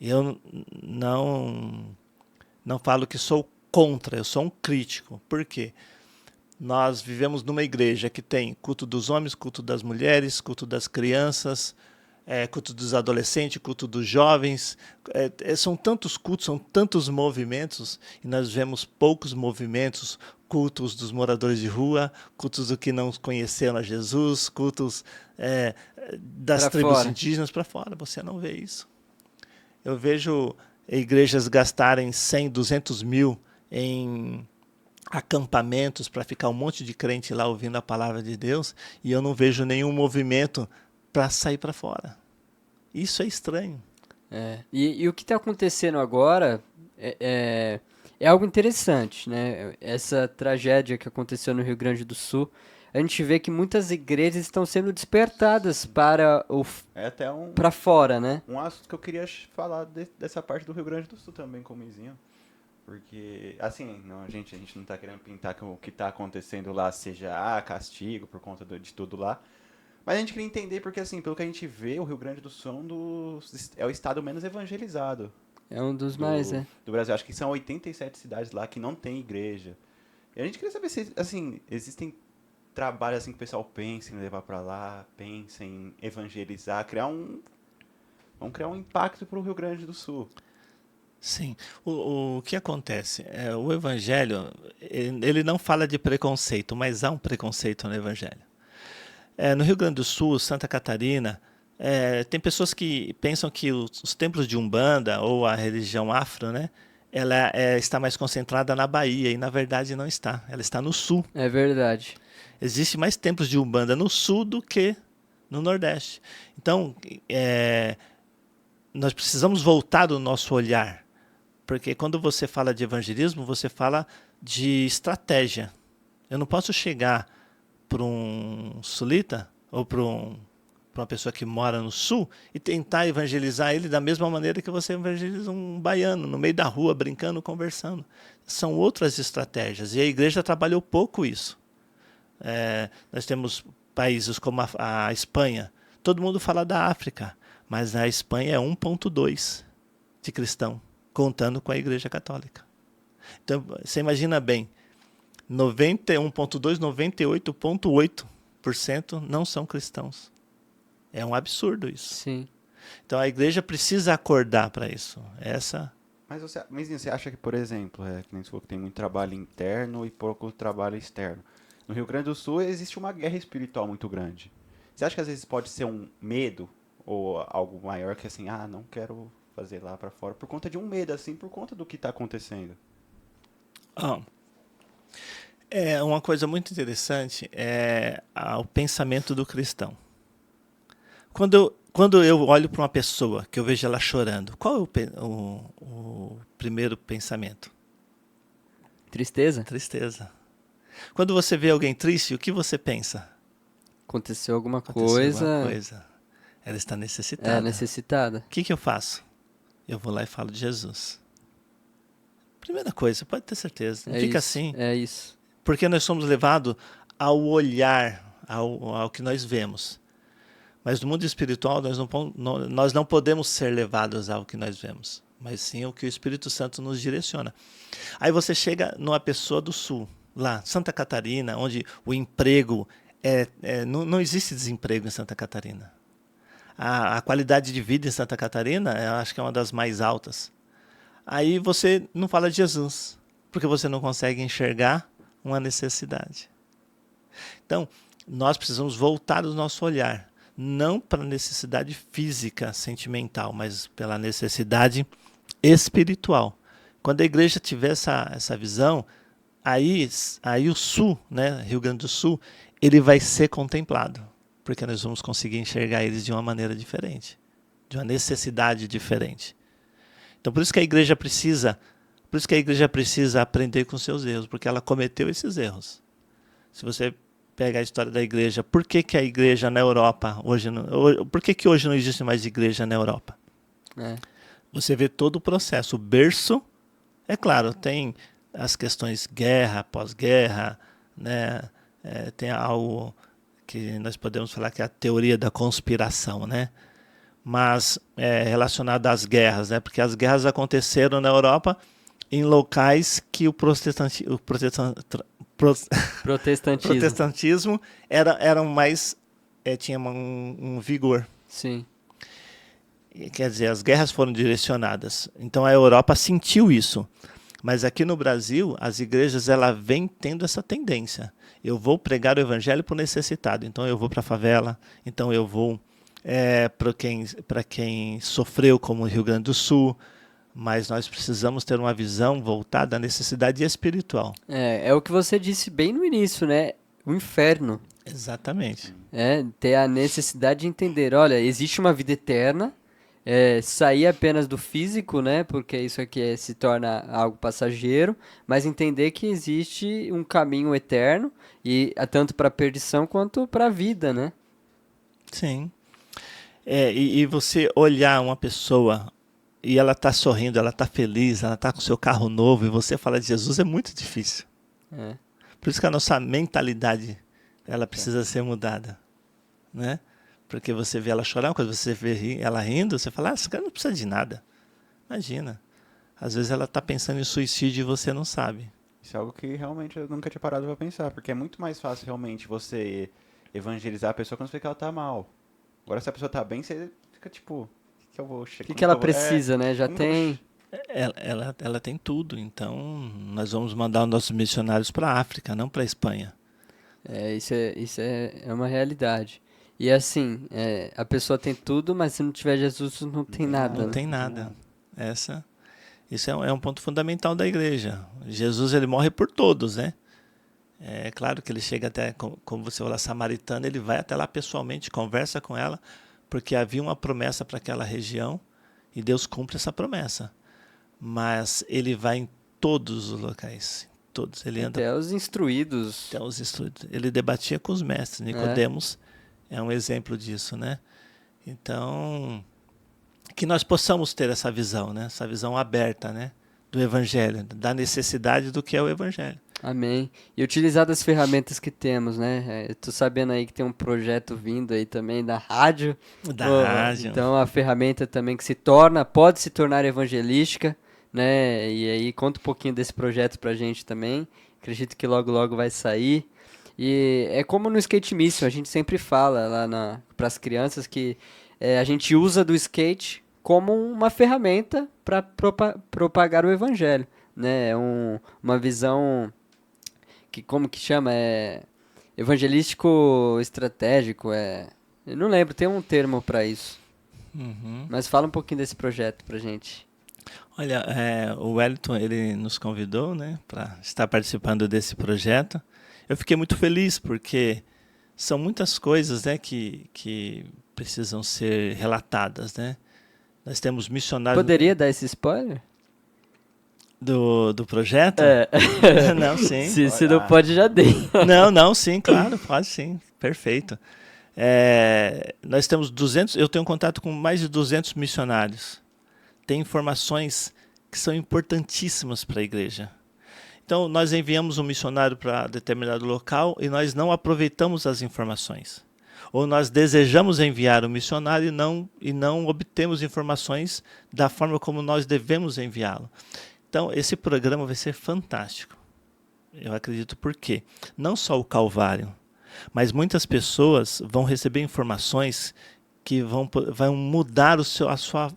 Eu não falo que sou contra, eu sou um crítico. Por quê? Nós vivemos numa igreja que tem culto dos homens, culto das mulheres, culto das crianças, culto dos adolescentes, culto dos jovens. São tantos cultos, são tantos movimentos, e nós vemos poucos movimentos, cultos dos moradores de rua, cultos do que não conheceram a Jesus, cultos das Pra tribos fora. indígenas para fora. Você não vê isso. Eu vejo igrejas gastarem 100, 200 mil em acampamentos para ficar um monte de crente lá ouvindo a palavra de Deus, e eu não vejo nenhum movimento para sair para fora. Isso é estranho. E o que está acontecendo agora é algo interessante, né? Essa tragédia que aconteceu no Rio Grande do Sul, a gente vê que muitas igrejas estão sendo despertadas até para fora, né? um assunto que eu queria falar dessa parte do Rio Grande do Sul também, como Izinho. Porque, assim, a gente não está querendo pintar que o que está acontecendo lá seja castigo por conta de tudo lá. Mas a gente queria entender porque, assim, pelo que a gente vê, o Rio Grande do Sul é o estado menos evangelizado É um dos mais, né? do Brasil. Acho que são 87 cidades lá que não tem igreja. E a gente queria saber se, assim, existem trabalhos assim que o pessoal pensa em levar para lá, pensa em evangelizar, vamos criar um impacto para o Rio Grande do Sul. Sim. O que acontece? O Evangelho, ele não fala de preconceito, mas há um preconceito no Evangelho. No Rio Grande do Sul, Santa Catarina, tem pessoas que pensam que os templos de Umbanda ou a religião afro, né, ela está mais concentrada na Bahia, e na verdade não está. Ela está no sul. É verdade. Existem mais templos de Umbanda no sul do que no Nordeste. Então, nós precisamos voltar o nosso olhar. Porque quando você fala de evangelismo, você fala de estratégia. Eu não posso chegar para um sulita ou para uma pessoa que mora no sul e tentar evangelizar ele da mesma maneira que você evangeliza um baiano, no meio da rua, brincando, conversando. São outras estratégias. E a igreja trabalhou pouco isso. Nós temos países como a Espanha. Todo mundo fala da África, mas a Espanha é 1,2 de cristão, contando com a Igreja Católica. Então, você imagina bem, 91,2%, 98,8% não são cristãos. É um absurdo isso. Sim. Então, a igreja precisa acordar para isso. Mas você acha que, por exemplo, que nem você falou que tem muito trabalho interno e pouco trabalho externo. No Rio Grande do Sul existe uma guerra espiritual muito grande. Você acha que às vezes pode ser um medo ou algo maior que assim, não quero fazer lá para fora por conta de um medo, assim, por conta do que está acontecendo? Uma coisa muito interessante é o pensamento do cristão. Quando eu olho para uma pessoa, que eu vejo ela chorando, qual é o primeiro pensamento? Tristeza? Tristeza. Quando você vê alguém triste, o que você pensa? Aconteceu alguma Aconteceu alguma coisa. Ela está necessitada. necessitada. O que eu faço? Eu vou lá e falo de Jesus. Primeira coisa, pode ter certeza. Não fica assim. É isso. Porque nós somos levados ao olhar, ao que nós vemos. Mas no mundo espiritual, nós não podemos ser levados ao que nós vemos, mas sim ao que o Espírito Santo nos direciona. Aí você chega numa pessoa do Sul, lá, Santa Catarina, onde o emprego não existe desemprego em Santa Catarina. A qualidade de vida em Santa Catarina, eu acho que é uma das mais altas. Aí você não fala de Jesus, porque você não consegue enxergar uma necessidade. Então, nós precisamos voltar o nosso olhar, não para a necessidade física, sentimental, mas pela necessidade espiritual. Quando a igreja tiver essa visão, aí o Sul, né, Rio Grande do Sul, ele vai ser contemplado, porque nós vamos conseguir enxergar eles de uma maneira diferente, de uma necessidade diferente. Então, por isso que a igreja precisa aprender com seus erros, porque ela cometeu esses erros. Se você pega a história da igreja, por que a igreja na Europa por que hoje não existe mais igreja na Europa? Você vê todo o processo. O berço, é claro, tem as questões guerra, pós-guerra, né? Tem algo que nós podemos falar que é a teoria da conspiração, né? Mas relacionado às guerras, né? Porque as guerras aconteceram na Europa em locais que o protestantismo era mais tinha um vigor. Sim. Quer dizer, as guerras foram direcionadas. Então a Europa sentiu isso. Mas aqui no Brasil, as igrejas ela vem tendo essa tendência. Eu vou pregar o evangelho para o necessitado. Então eu vou para a favela. Então eu vou para quem sofreu, como o Rio Grande do Sul. Mas nós precisamos ter uma visão voltada à necessidade espiritual. É o que você disse bem no início, né? O inferno. Exatamente. Ter a necessidade de entender, olha, existe uma vida eterna, sair apenas do físico, né? Porque isso aqui se torna algo passageiro, mas entender que existe um caminho eterno, e tanto para a perdição quanto para a vida, né? Sim. E você olhar uma pessoa e ela está sorrindo, ela está feliz, ela está com seu carro novo, e você falar de Jesus é muito difícil. Por isso que a nossa mentalidade ela precisa ser mudada, né? Porque você vê ela chorar, quando você vê ela rindo, você fala, essa cara não precisa de nada. Imagina. Às vezes ela está pensando em suicídio e você não sabe. Isso é algo que realmente eu nunca tinha parado para pensar, porque é muito mais fácil realmente você evangelizar a pessoa quando você vê que ela tá mal. Agora, se a pessoa tá bem, você fica tipo, que eu vou chegar? O que ela precisa, né? Já tem... Ela tem tudo, então nós vamos mandar os nossos missionários para a África, não para a Espanha. Isso é uma realidade. E assim, a pessoa tem tudo, mas se não tiver Jesus, não tem nada. Não tem nada. Isso é um ponto fundamental da igreja. Jesus ele morre por todos, né? É claro que ele chega até, como você falou, a samaritana, ele vai até lá pessoalmente, conversa com ela, porque havia uma promessa para aquela região e Deus cumpre essa promessa. Mas ele vai em todos os locais, todos. Ele anda até os instruídos. Ele debatia com os mestres. Nicodemos é um exemplo disso, né? Então, que nós possamos ter essa visão, né? Essa visão aberta, né? Do evangelho, da necessidade do que é o evangelho. Amém. E utilizar das ferramentas que temos, né? Eu tô sabendo aí que tem um projeto vindo aí também da rádio. Rádio. Então, a ferramenta também que pode se tornar evangelística, né? E aí, conta um pouquinho desse projeto pra gente também. Acredito que logo, logo vai sair. E é como no Skate Mission, a gente sempre fala lá para as crianças que a gente usa do skate como uma ferramenta para propagar o evangelho, né? Uma visão que, como que chama? Evangelístico estratégico, eu não lembro, tem um termo para isso. Mas fala um pouquinho desse projeto pra gente. Olha, o Wellington, ele nos convidou, né, para estar participando desse projeto. Eu fiquei muito feliz porque são muitas coisas, né, que precisam ser relatadas, né? Nós temos missionários Poderia dar esse spoiler? do projeto? É. Não, sim. Se não pode, já dei. Não, sim, claro, pode sim. Perfeito. Nós temos 200, eu tenho contato com mais de 200 missionários. Tem informações que são importantíssimas para a igreja. Então, nós enviamos um missionário para determinado local e nós não aproveitamos as informações. Ou nós desejamos enviar um missionário e não obtemos informações da forma como nós devemos enviá-lo. Então, esse programa vai ser fantástico. Eu acredito por quê? Não só o Calvário, mas muitas pessoas vão receber informações que vão mudar a sua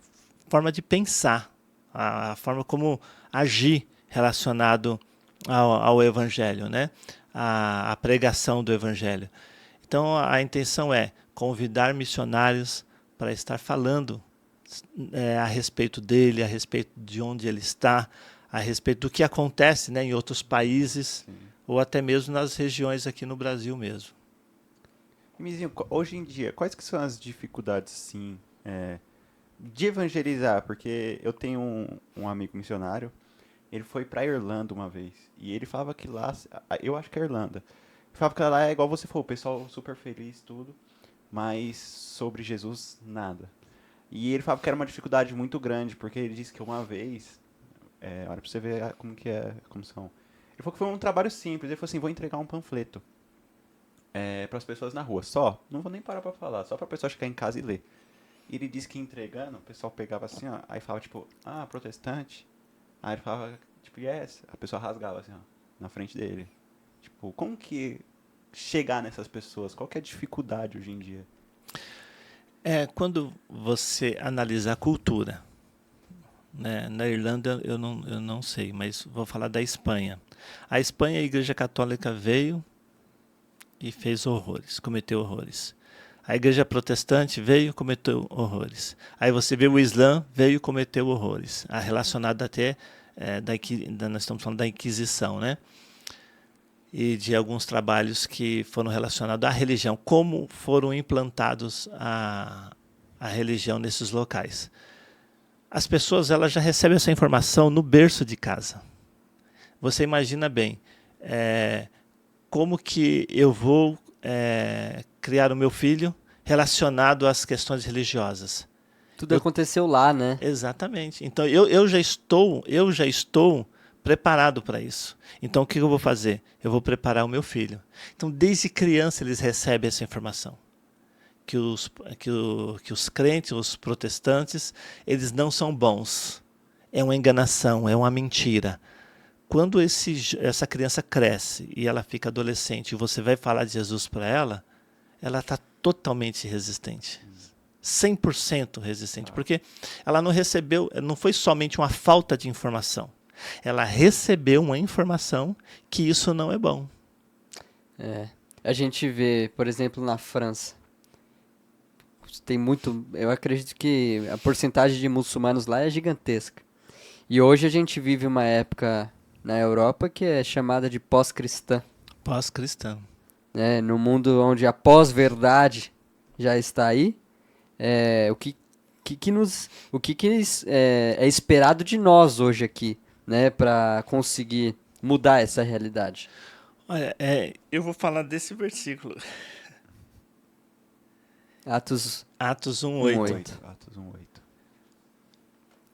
forma de pensar, a forma como agir relacionado ao Evangelho, né? A pregação do Evangelho. Então, a intenção é convidar missionários para estar falando a respeito dele, a respeito de onde ele está, a respeito do que acontece, né, em outros países, sim, ou até mesmo nas regiões aqui no Brasil mesmo. Mizinho, hoje em dia, quais que são as dificuldades, sim, de evangelizar? Porque eu tenho um amigo missionário, ele foi pra Irlanda uma vez, e ele falava que lá, eu acho que é Irlanda, ele falava que lá é igual você falou, o pessoal super feliz, tudo, mas sobre Jesus, nada. E ele falava que era uma dificuldade muito grande, porque ele disse que uma vez, olha pra você ver como são. Ele falou que foi um trabalho simples, ele falou assim, vou entregar um panfleto para as pessoas na rua, só, não vou nem parar pra falar, só pra pessoa chegar em casa e ler. E ele disse que entregando, o pessoal pegava assim, ó, aí falava tipo, protestante. Aí ele falava, tipo, yes, a pessoa rasgava assim, ó, na frente dele. Tipo, como que chegar nessas pessoas? Qual que é a dificuldade hoje em dia? Quando você analisa a cultura, né, na Irlanda eu não sei, mas vou falar da Espanha. A Espanha, a Igreja Católica veio e fez horrores, cometeu horrores. A Igreja Protestante veio e cometeu horrores. Aí você vê o Islã, veio e cometeu horrores. Relacionado até, nós estamos falando da Inquisição, né? E de alguns trabalhos que foram relacionados à religião, como foram implantados a religião nesses locais. As pessoas elas já recebem essa informação no berço de casa. Você imagina bem, como que eu vou criar o meu filho relacionado às questões religiosas? Tudo aconteceu lá, né? Exatamente. Então eu já estou preparado para isso. Então o que eu vou fazer? Eu vou preparar o meu filho. Então desde criança eles recebem essa informação. Que os crentes, os protestantes, eles não são bons. É uma enganação, é uma mentira. Quando essa criança cresce e ela fica adolescente e você vai falar de Jesus para ela está totalmente resistente. 100% resistente. Porque ela não recebeu, não foi somente uma falta de informação. Ela recebeu uma informação que isso não é bom. A gente vê, por exemplo, na França, tem muito, eu acredito que a porcentagem de muçulmanos lá é gigantesca. E hoje a gente vive uma época na Europa que é chamada de pós-cristã. Pós-cristã. No mundo onde a pós-verdade já está aí, o que é esperado de nós hoje aqui, né, para conseguir mudar essa realidade? Olha, eu vou falar desse versículo. Atos 1:8. Atos 1:8.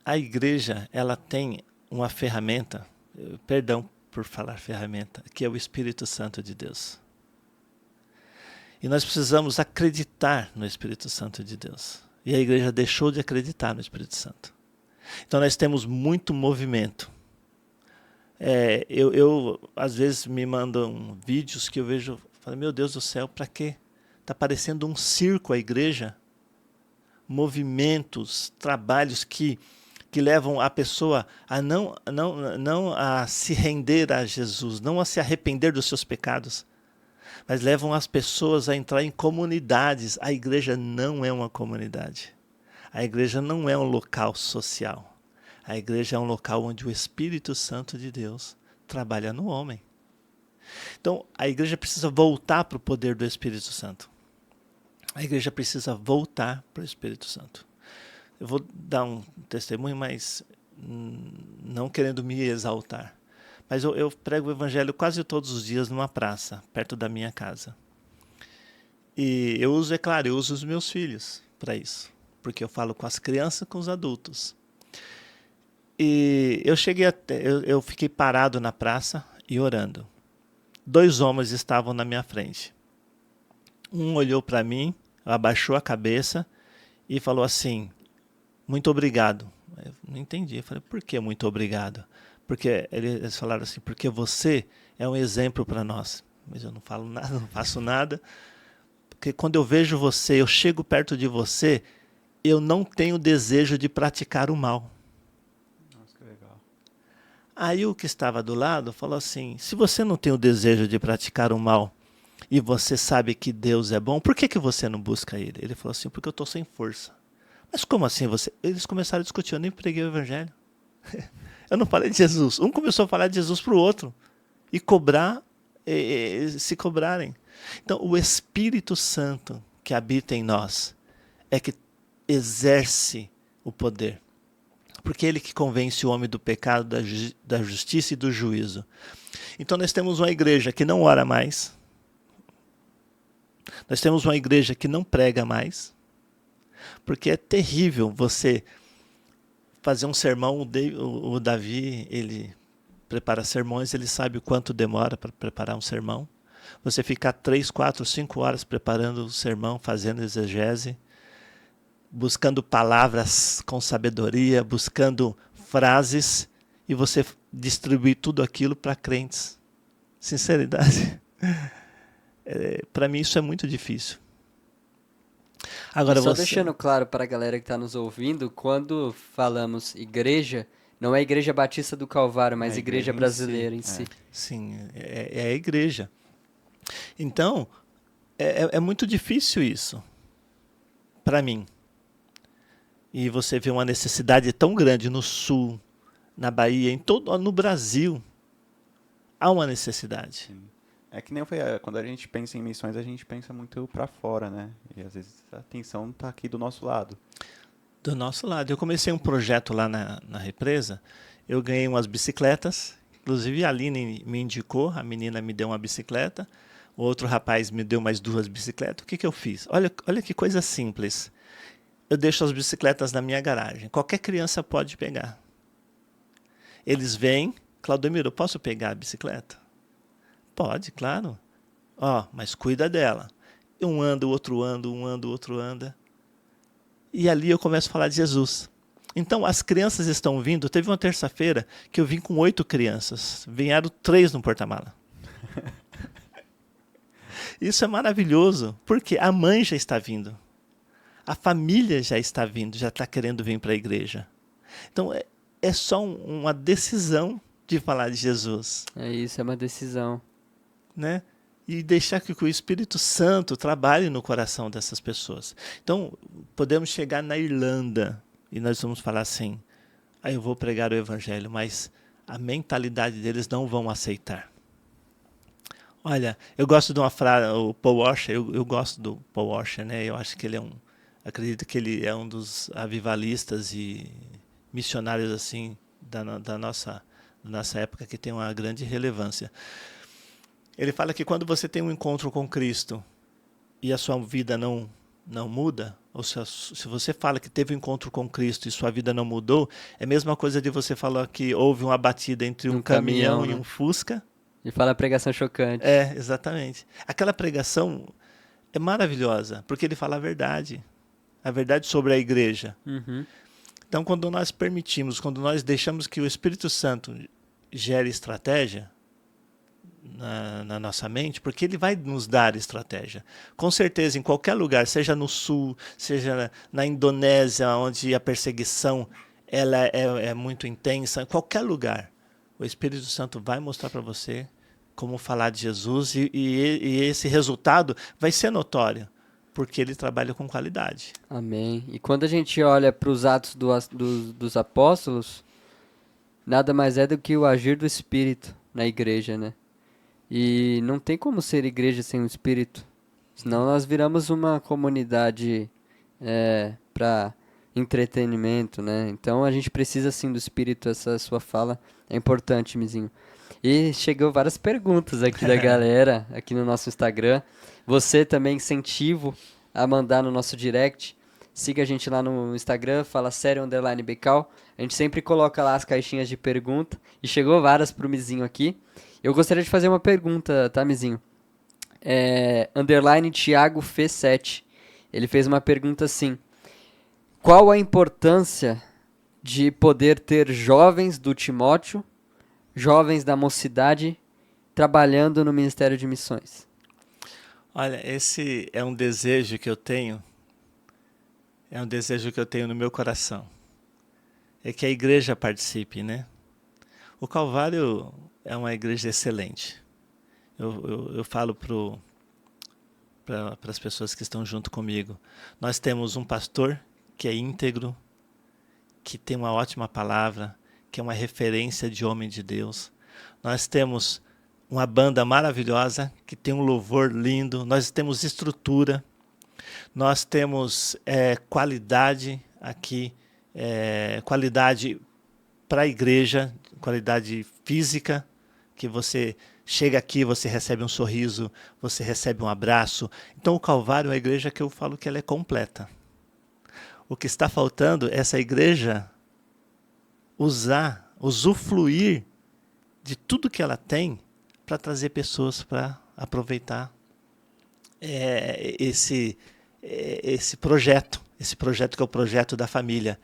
A igreja, ela tem uma ferramenta, perdão por falar ferramenta, que é o Espírito Santo de Deus. E nós precisamos acreditar no Espírito Santo de Deus. E a igreja deixou de acreditar no Espírito Santo. Então nós temos muito movimento. Eu às vezes me mandam vídeos que eu vejo, falo, meu Deus do céu, para quê? Está parecendo um circo a igreja. Movimentos, trabalhos que levam a pessoa a não a se render a Jesus, não a se arrepender dos seus pecados, mas levam as pessoas a entrar em comunidades. A igreja não é uma comunidade. A igreja não é um local social. A igreja é um local onde o Espírito Santo de Deus trabalha no homem. Então, a igreja precisa voltar para o poder do Espírito Santo. A igreja precisa voltar para o Espírito Santo. Eu vou dar um testemunho, mas não querendo me exaltar. Mas eu prego o evangelho quase todos os dias numa praça, perto da minha casa. E eu uso, é claro, eu uso os meus filhos para isso. Porque eu falo com as crianças, com os adultos. E eu fiquei parado na praça e orando. 2 homens estavam na minha frente. Um olhou para mim, abaixou a cabeça e falou assim: muito obrigado. Eu não entendi. Eu falei: por que muito obrigado? Porque eles falaram assim: porque você é um exemplo para nós. Mas eu não falo nada, não faço nada. Porque quando eu vejo você, eu chego perto de você, eu não tenho desejo de praticar o mal. Nossa, que legal. Aí o que estava do lado falou assim: se você não tem o desejo de praticar o mal e você sabe que Deus é bom, por que você não busca Ele? Ele falou assim: porque eu estou sem força. Mas como assim você? Eles começaram a discutir, eu nem preguei o evangelho. Eu não falei de Jesus. Um começou a falar de Jesus para o outro e cobrar, se cobrarem. Então, o Espírito Santo que habita em nós é que exerce o poder. Porque é ele que convence o homem do pecado, da justiça e do juízo. Então nós temos uma igreja que não ora mais. Nós temos uma igreja que não prega mais. Porque é terrível você fazer um sermão. O Davi, ele prepara sermões, ele sabe o quanto demora para preparar um sermão. Você ficar 3, 4, 5 horas preparando o sermão, fazendo exegese, buscando palavras com sabedoria, buscando frases, e você distribuir tudo aquilo para crentes. Sinceridade. Para mim isso é muito difícil. Agora Só deixando claro para a galera que está nos ouvindo, quando falamos igreja, não é a Igreja Batista do Calvário, mas É a Igreja igreja em Brasileira si, em si. Sim, é a igreja. Então, é muito difícil isso, para mim. E você vê uma necessidade tão grande no Sul, na Bahia, no Brasil. Há uma necessidade. Sim. É que nem eu falei, quando a gente pensa em missões, a gente pensa muito pra fora, né? E às vezes a atenção tá aqui do nosso lado. Do nosso lado. Eu comecei um projeto lá na represa, eu ganhei umas bicicletas, inclusive a Aline me indicou, a menina me deu uma bicicleta, o outro rapaz me deu mais 2 bicicletas. O que eu fiz? Olha que coisa simples. Eu deixo as bicicletas na minha garagem. Qualquer criança pode pegar. Eles vêm: Claudemiro, eu posso pegar a bicicleta? Pode, claro. Mas cuida dela. Um anda, o outro anda, um anda, o outro anda. E ali eu começo a falar de Jesus. Então, as crianças estão vindo. Teve uma terça-feira que eu vim com 8 crianças. Vieram 3 no porta-mala. Isso é maravilhoso, porque a mãe já está vindo. A família já está vindo, já está querendo vir para a igreja. Então, é só uma decisão de falar de Jesus. É isso, é uma decisão. Né? E deixar que o Espírito Santo trabalhe no coração dessas pessoas. Então, podemos chegar na Irlanda e nós vamos falar assim: eu vou pregar o evangelho, mas a mentalidade deles não vão aceitar. Olha, eu gosto de uma frase, o Paul Washer, eu gosto do Paul Washer, né? Eu acho que ele acredito que ele é um dos avivalistas e missionários assim da nossa época que tem uma grande relevância. Ele fala que quando você tem um encontro com Cristo e a sua vida não muda, ou se você fala que teve um encontro com Cristo e sua vida não mudou, é a mesma coisa de você falar que houve uma batida entre um caminhão e um Fusca. E fala a pregação chocante. Exatamente. Aquela pregação é maravilhosa, porque ele fala a verdade sobre a igreja. Uhum. Então, quando nós permitimos, quando nós deixamos que o Espírito Santo gere estratégia na nossa mente, porque ele vai nos dar estratégia. Com certeza, em qualquer lugar, seja no Sul, seja na Indonésia, onde a perseguição ela é muito intensa, em qualquer lugar, o Espírito Santo vai mostrar para você como falar de Jesus e esse resultado vai ser notório, porque ele trabalha com qualidade. Amém. E quando a gente olha para os atos dos apóstolos, nada mais é do que o agir do Espírito na igreja, né? E não tem como ser igreja sem o Espírito. Senão nós viramos uma comunidade para entretenimento, né? Então a gente precisa sim do Espírito, essa sua fala é importante, Mizinho. E chegou várias perguntas aqui da galera, aqui no nosso Instagram. Você também incentivo a mandar no nosso direct. Siga a gente lá no Instagram, fala sério_Becal. A gente sempre coloca lá as caixinhas de pergunta. E chegou várias pro Mizinho aqui. Eu gostaria de fazer uma pergunta, tá, Mizinho? Underline Thiago F7. Ele fez uma pergunta assim: qual a importância de poder ter jovens do Timóteo, jovens da mocidade, trabalhando no Ministério de Missões? Olha, esse é um desejo que eu tenho. É um desejo que eu tenho no meu coração. É que a igreja participe, né? O Calvário é uma igreja excelente. Eu falo para as pessoas que estão junto comigo. Nós temos um pastor que é íntegro, que tem uma ótima palavra, que é uma referência de homem de Deus. Nós temos uma banda maravilhosa, que tem um louvor lindo. Nós temos estrutura. Nós temos qualidade aqui, qualidade para a igreja, qualidade física, que você chega aqui, você recebe um sorriso, você recebe um abraço. Então o Calvário é uma igreja que eu falo que ela é completa. O que está faltando é essa igreja usufruir de tudo que ela tem para trazer pessoas para aproveitar esse projeto que é o projeto da família.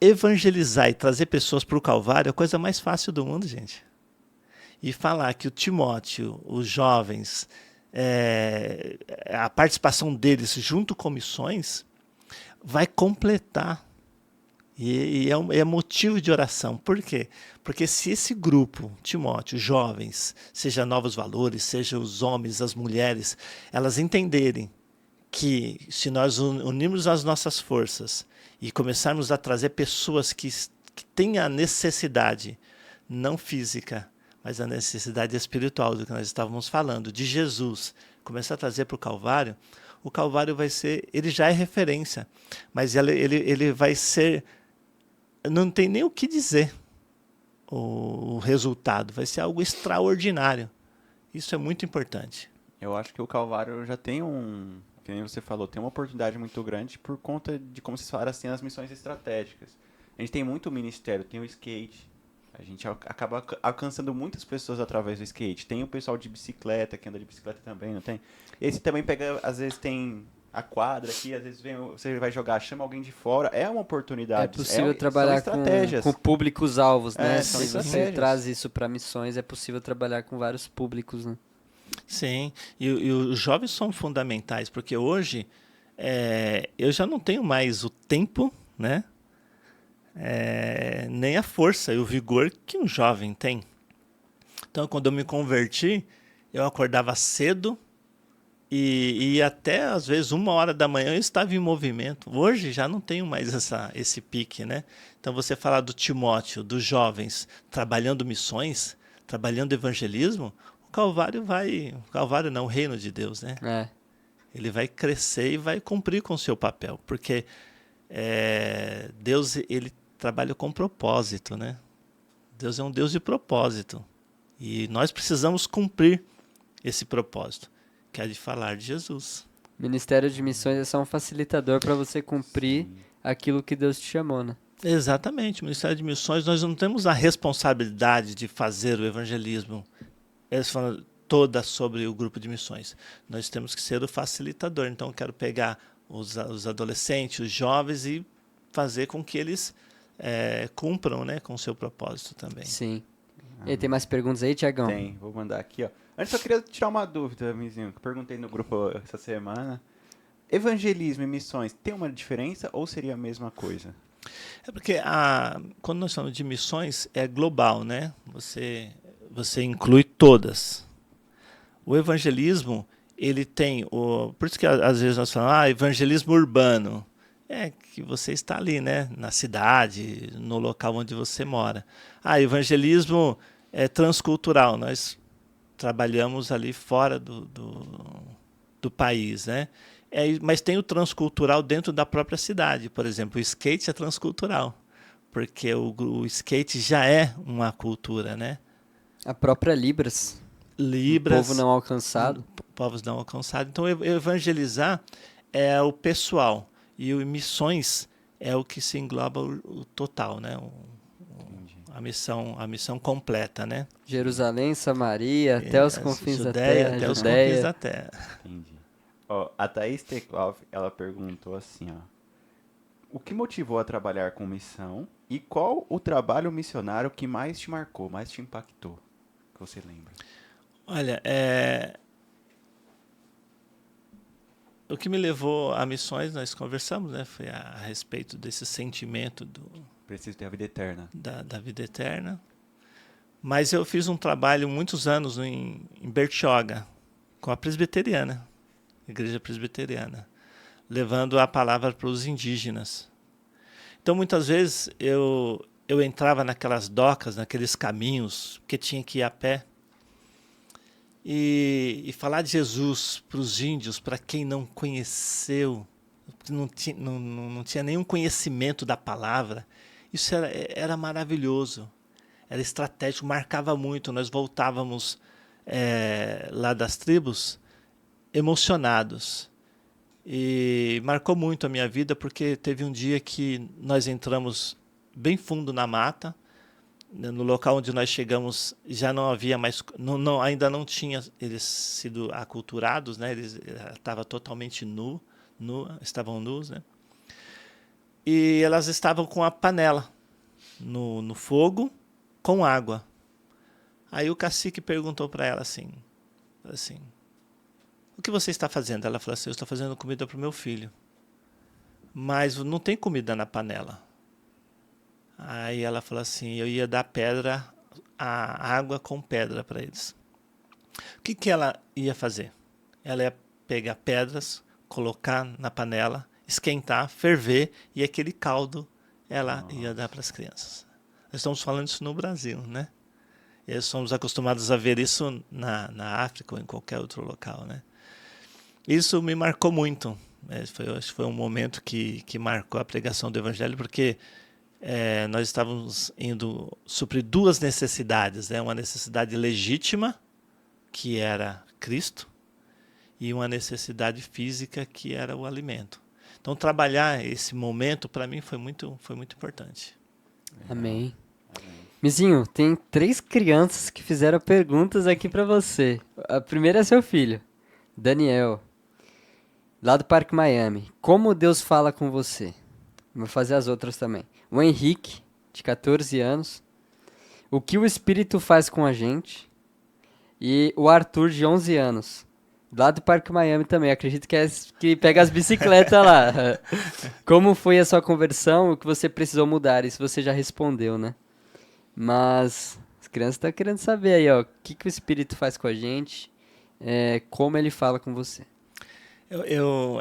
Evangelizar e trazer pessoas para o Calvário é a coisa mais fácil do mundo, gente. E falar que o Timóteo, os jovens, a participação deles junto com missões vai completar. E é motivo de oração. Por quê? Porque se esse grupo, Timóteo, jovens, seja Novos Valores, seja os homens, as mulheres, elas entenderem que se nós unirmos as nossas forças e começarmos a trazer pessoas que têm a necessidade, não física, mas a necessidade espiritual do que nós estávamos falando, de Jesus, começar a trazer para o Calvário vai ser, ele já é referência, mas ele vai ser, não tem nem o que dizer, o resultado, vai ser algo extraordinário. Isso é muito importante. Eu acho que o Calvário já tem que nem você falou, tem uma oportunidade muito grande por conta de, como vocês falaram, assim, as missões estratégicas. A gente tem muito ministério, tem o skate, a gente acaba alcançando muitas pessoas através do skate. Tem o pessoal de bicicleta, que anda de bicicleta também, não tem? Esse também pega, às vezes tem a quadra aqui, às vezes você vai jogar, chama alguém de fora, é uma oportunidade. É possível trabalhar com públicos alvos, né? São Se você traz isso para missões, é possível trabalhar com vários públicos, né? Sim, e os jovens são fundamentais, porque hoje eu já não tenho mais o tempo, né? Nem a força e o vigor que um jovem tem. Então, quando eu me converti, eu acordava cedo e até, às vezes, 1h da manhã eu estava em movimento. Hoje já não tenho mais esse pique, né? Então, você falar do Timóteo, dos jovens trabalhando missões, trabalhando evangelismo, o reino de Deus, né? Ele vai crescer e vai cumprir com o seu papel, porque Deus, ele trabalha com propósito, né? Deus é um Deus de propósito. E nós precisamos cumprir esse propósito, que é de falar de Jesus. Ministério de Missões é só um facilitador para você cumprir aquilo que Deus te chamou, né? Exatamente. O Ministério de Missões, nós não temos a responsabilidade de fazer o evangelismo toda sobre o grupo de missões. Nós temos que ser o facilitador. Então, eu quero pegar os adolescentes, os jovens e fazer com que eles cumpram, né, com o seu propósito também. Sim. E aí, tem mais perguntas aí, Tiagão? Tem, vou mandar aqui, ó. Antes, eu queria tirar uma dúvida, Mizinho, que eu perguntei no grupo essa semana. Evangelismo e missões, tem uma diferença ou seria a mesma coisa? É porque quando nós falamos de missões, é global, né? Você inclui todas. O evangelismo, ele tem por isso que às vezes nós falamos, evangelismo urbano. É que você está ali, né? Na cidade, no local onde você mora. Evangelismo transcultural. Nós trabalhamos ali fora do país, né? Mas tem o transcultural dentro da própria cidade. Por exemplo, o skate é transcultural, porque o skate já é uma cultura, né? A própria Libras, um povo Libras, não alcançado. povos não alcançados. Então, evangelizar é o pessoal e o missões é o que se engloba o total, né? A missão completa, né? Jerusalém, Samaria, até os confins da Judéia, terra, até os confins Judéia. da terra. Entendi. Ó, a Thaís Tekloff, ela perguntou assim, ó. O que motivou a trabalhar com missão e qual o trabalho missionário que mais te marcou, mais te impactou? Que você lembra? Olha, o que me levou a missões, nós conversamos, né? Foi a respeito desse sentimento Preciso ter a vida eterna. da vida eterna. Mas eu fiz um trabalho muitos anos em Bertioga, com a presbiteriana, igreja presbiteriana, levando a palavra para os indígenas. Então, muitas vezes, eu entrava naquelas docas, naqueles caminhos, que tinha que ir a pé, e falar de Jesus para os índios, para quem não conheceu, não tinha nenhum conhecimento da palavra, isso era maravilhoso, era estratégico, marcava muito. Nós voltávamos lá das tribos emocionados. E marcou muito a minha vida, porque teve um dia que nós entramos bem fundo na mata. No local onde nós chegamos já não havia mais, ainda não tinha eles sido aculturados, né? Eles estavam totalmente estavam nus, né? E elas estavam com a panela no fogo com água. Aí o cacique perguntou para ela assim, o que você está fazendo? Ela falou assim, eu estou fazendo comida para o meu filho, mas não tem comida na panela. Aí ela falou assim, eu ia dar a água com pedra para eles. O que ela ia fazer? Ela ia pegar pedras, colocar na panela, esquentar, ferver, e aquele caldo ela ia dar para as crianças. Nós estamos falando isso no Brasil, né? E somos acostumados a ver isso na África ou em qualquer outro local, né? Isso me marcou muito. Acho que foi um momento que marcou a pregação do Evangelho, porque nós estávamos indo suprir duas necessidades, né? Uma necessidade legítima, que era Cristo, e uma necessidade física, que era o alimento. Então, trabalhar esse momento, para mim, foi muito importante. Amém. Mizinho, tem 3 crianças que fizeram perguntas aqui pra você. A primeira é seu filho, Daniel, lá do Parque Miami. Como Deus fala com você? Vou fazer as outras também. O Henrique, de 14 anos. O que o Espírito faz com a gente? E o Arthur, de 11 anos. Lá do Parque Miami também. Acredito que é que pega as bicicletas lá. Como foi a sua conversão? O que você precisou mudar? Isso você já respondeu, né? Mas as crianças estão querendo saber aí, ó. O que o Espírito faz com a gente? Como ele fala com você?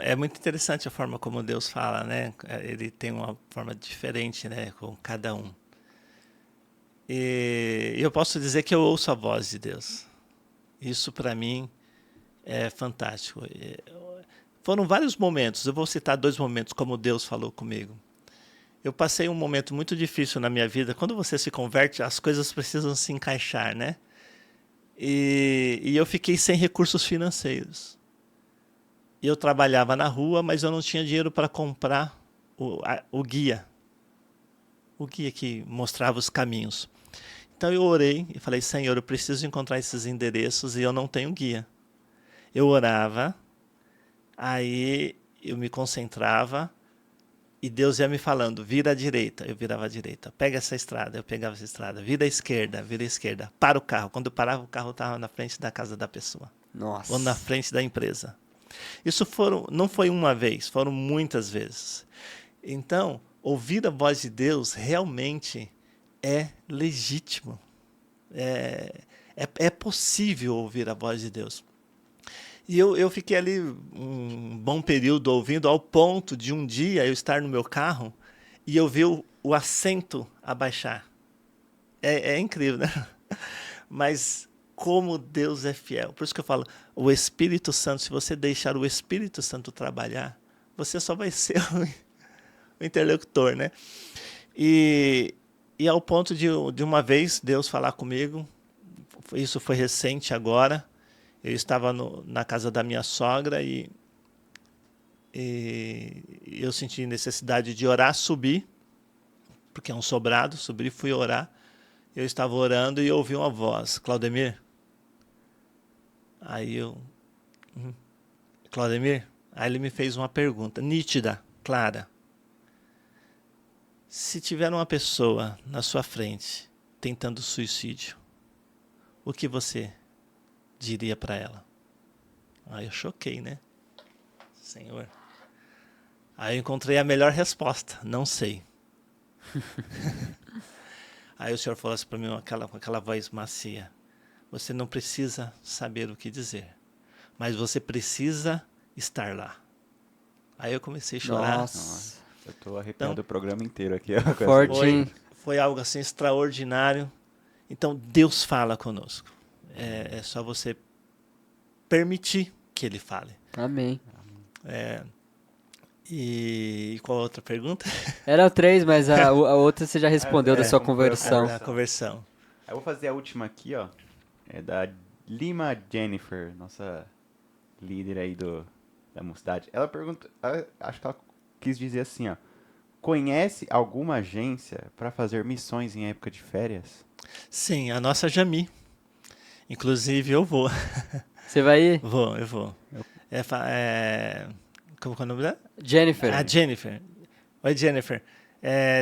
É muito interessante a forma como Deus fala, né? Ele tem uma forma diferente, né, com cada um. E eu posso dizer que eu ouço a voz de Deus. Isso para mim é fantástico. Foram vários momentos, eu vou citar 2 momentos como Deus falou comigo. Eu passei um momento muito difícil na minha vida. Quando você se converte, as coisas precisam se encaixar, né? E eu fiquei sem recursos financeiros. Eu trabalhava na rua, mas eu não tinha dinheiro para comprar o guia. O guia que mostrava os caminhos. Então eu orei e falei, Senhor, eu preciso encontrar esses endereços e eu não tenho guia. Eu orava, aí eu me concentrava e Deus ia me falando, vira à direita, eu virava à direita. Pega essa estrada, eu pegava essa estrada. Vira à esquerda, para o carro. Quando eu parava, o carro estava na frente da casa da pessoa. Nossa. Ou na frente da empresa. Isso não foi uma vez, foram muitas vezes. Então, ouvir a voz de Deus realmente é legítimo. É possível ouvir a voz de Deus. E eu fiquei ali um bom período ouvindo, ao ponto de um dia eu estar no meu carro e eu ver o assento abaixar. É incrível, né? Mas como Deus é fiel. Por isso que eu falo, o Espírito Santo, se você deixar o Espírito Santo trabalhar, você só vai ser o interlocutor, né? E ao ponto de uma vez Deus falar comigo, isso foi recente agora, eu estava na casa da minha sogra e eu senti necessidade de orar, subir, porque é um sobrado, subi e fui orar. Eu estava orando e ouvi uma voz, Claudemir. Aí Claudemir? Aí ele me fez uma pergunta, nítida, clara. Se tiver uma pessoa na sua frente tentando suicídio, o que você diria para ela? Aí eu choquei, né? Senhor. Aí eu encontrei a melhor resposta, não sei. Aí o Senhor falou assim para mim com aquela voz macia, você não precisa saber o que dizer, mas você precisa estar lá. Aí eu comecei a chorar. Nossa. Eu tô arrepiando o programa inteiro aqui. Forte. Foi algo assim extraordinário. Então Deus fala conosco. É só você permitir que Ele fale. Amém. E qual a outra pergunta? Era o 3, mas a outra você já respondeu da sua conversão. A conversão. Eu vou fazer a última aqui, ó. É da Lima Jennifer, nossa líder aí da mocidade. Ela pergunta, acho que ela quis dizer assim, ó. Conhece alguma agência para fazer missões em época de férias? Sim, a nossa Jami. Inclusive eu vou. Você vai ir? Eu vou. Como é o nome dela? Jennifer. A Jennifer. Oi, Jennifer.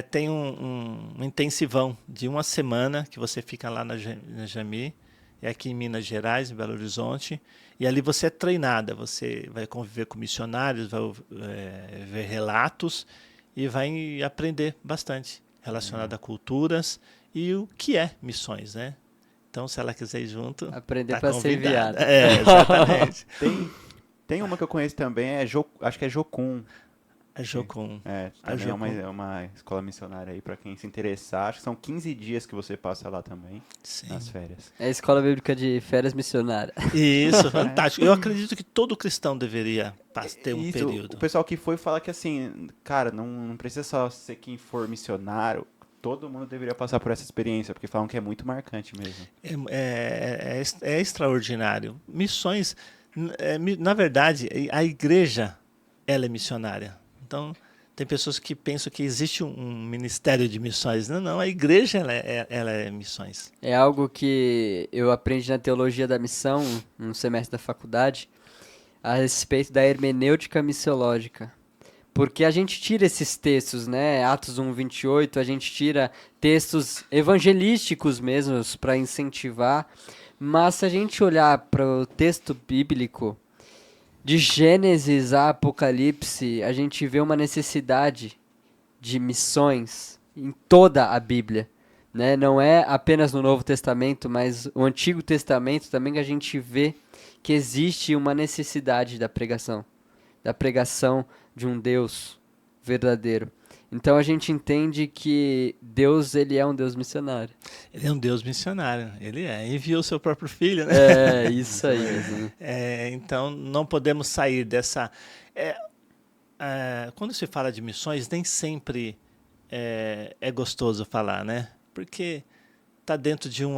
Tem um intensivão de uma semana que você fica lá na Jami, é aqui em Minas Gerais, em Belo Horizonte, e ali você é treinada, você vai conviver com missionários, vai ver relatos e vai aprender bastante relacionado a culturas e o que é missões, né? Então, se ela quiser ir junto, aprender tá para ser convidada. enviada. Exatamente. Tem uma que eu conheço também, acho que é Jocum. A Jocum. Também é uma escola missionária aí para quem se interessar. Acho que são 15 dias que você passa lá também, Sim. nas férias. É a Escola Bíblica de Férias Missionária. Isso, fantástico. Eu acredito que todo cristão deveria ter um Isso, período. O pessoal que foi fala que assim, cara, não precisa só ser quem for missionário, todo mundo deveria passar por essa experiência, porque falam que é muito marcante mesmo. É extraordinário. Missões, na verdade, a igreja, ela é missionária. Então, tem pessoas que pensam que existe um ministério de missões. Não, a igreja ela é missões. É algo que eu aprendi na teologia da missão, no semestre da faculdade, a respeito da hermenêutica missiológica. Porque a gente tira esses textos, né? Atos 1:28, a gente tira textos evangelísticos mesmos para incentivar. Mas se a gente olhar para o texto bíblico, de Gênesis a Apocalipse, a gente vê uma necessidade de missões em toda a Bíblia, né? Não é apenas no Novo Testamento, mas o Antigo Testamento também que a gente vê que existe uma necessidade da pregação de um Deus verdadeiro. Então a gente entende que Deus, ele é um Deus missionário. Ele é um Deus missionário, enviou seu próprio filho, né? É, isso aí. Assim. Então não podemos sair dessa... quando se fala de missões, nem sempre é gostoso falar, né? Porque está dentro de não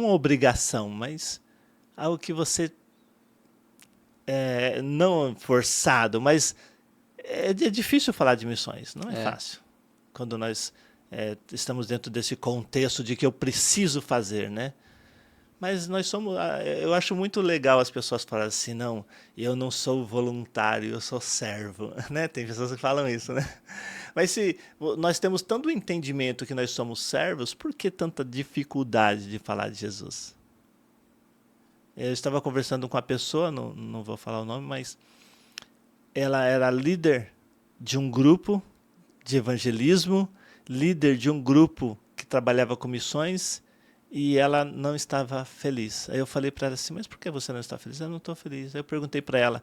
uma obrigação, mas algo que você... não forçado, mas é difícil falar de missões, não é fácil. Quando nós estamos dentro desse contexto de que eu preciso fazer, né? Mas eu acho muito legal as pessoas falarem assim, não, eu não sou voluntário, eu sou servo, né? Tem pessoas que falam isso, né? Mas se nós temos tanto entendimento que nós somos servos, por que tanta dificuldade de falar de Jesus? Eu estava conversando com uma pessoa, não vou falar o nome, mas ela era líder de um grupo de evangelismo, líder de um grupo que trabalhava com missões, e ela não estava feliz. Aí eu falei para ela assim, mas por que você não está feliz? Eu não estou feliz. Aí eu perguntei para ela,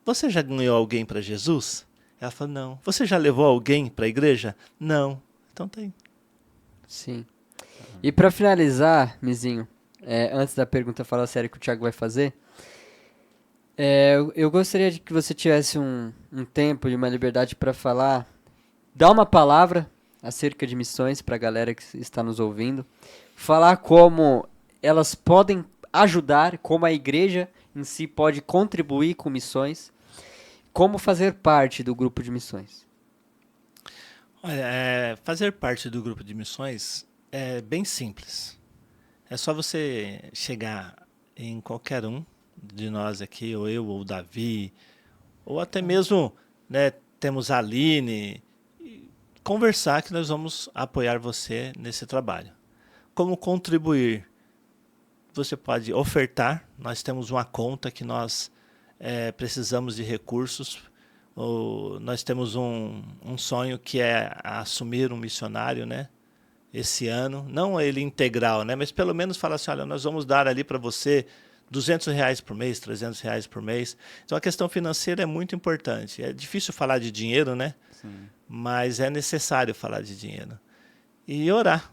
você já ganhou alguém para Jesus? Ela falou, não. Você já levou alguém para a igreja? Não. Então tem. Sim. E para finalizar, Mizinho, Antes da pergunta falar sério que o Thiago vai fazer, eu gostaria de que você tivesse um tempo e uma liberdade para falar, dar uma palavra acerca de missões para a galera que está nos ouvindo, falar como elas podem ajudar, como a igreja em si pode contribuir com missões, como fazer parte do grupo de missões. Olha, fazer parte do grupo de missões é bem simples. É só você chegar em qualquer um de nós aqui, ou eu, ou o Davi, ou até mesmo, né, temos a Aline, e conversar que nós vamos apoiar você nesse trabalho. Como contribuir? Você pode ofertar, nós temos uma conta que nós precisamos de recursos, ou nós temos um sonho que é assumir um missionário, né? Esse ano, não ele integral, né? Mas pelo menos falar assim, olha, nós vamos dar ali para você R$ 200 por mês, R$ 300 por mês. Então a questão financeira é muito importante. É difícil falar de dinheiro, né? Sim. Mas é necessário falar de dinheiro. E orar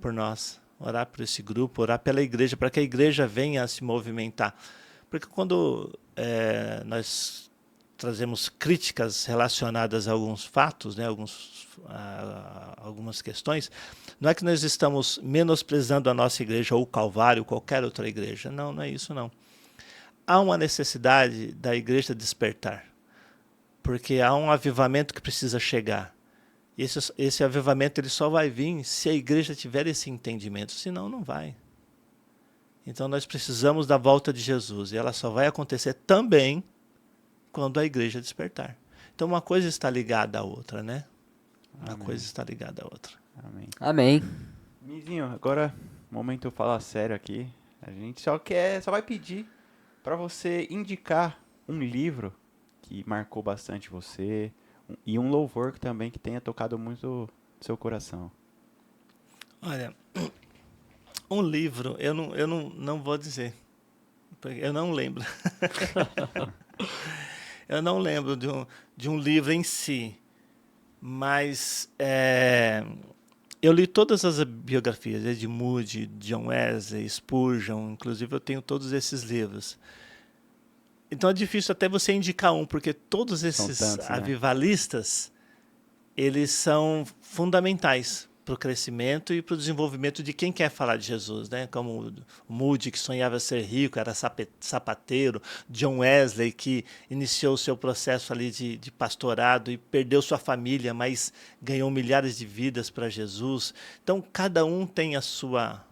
por nós, orar por esse grupo, orar pela igreja, para que a igreja venha a se movimentar. Porque quando nós trazemos críticas relacionadas a alguns fatos, né, algumas questões, não é que nós estamos menosprezando a nossa igreja ou o Calvário, ou qualquer outra igreja. Não, não é isso não. Há uma necessidade da igreja despertar, porque há um avivamento que precisa chegar. E esse avivamento ele só vai vir se a igreja tiver esse entendimento, senão não vai. Então nós precisamos da volta de Jesus, e ela só vai acontecer também quando a igreja despertar. Então uma coisa está ligada à outra, né? Uma coisa está ligada à outra. Amém. Amém. Mizinho, agora, momento eu falar sério aqui. A gente só vai pedir para você indicar um livro que marcou bastante você e um louvor que também que tenha tocado muito seu coração. Olha, um livro, eu não vou dizer, porque eu não lembro. Eu não lembro de um livro em si, mas eu li todas as biografias, Ed Moody, John Wesley, Spurgeon, inclusive eu tenho todos esses livros. Então é difícil até você indicar um, porque todos esses tantos, né? avivalistas, eles são fundamentais para o crescimento e para o desenvolvimento de quem quer falar de Jesus, né? Como o Moody, que sonhava ser rico, era sapateiro, John Wesley, que iniciou o seu processo ali de pastorado e perdeu sua família, mas ganhou milhares de vidas para Jesus. Então, cada um tem a sua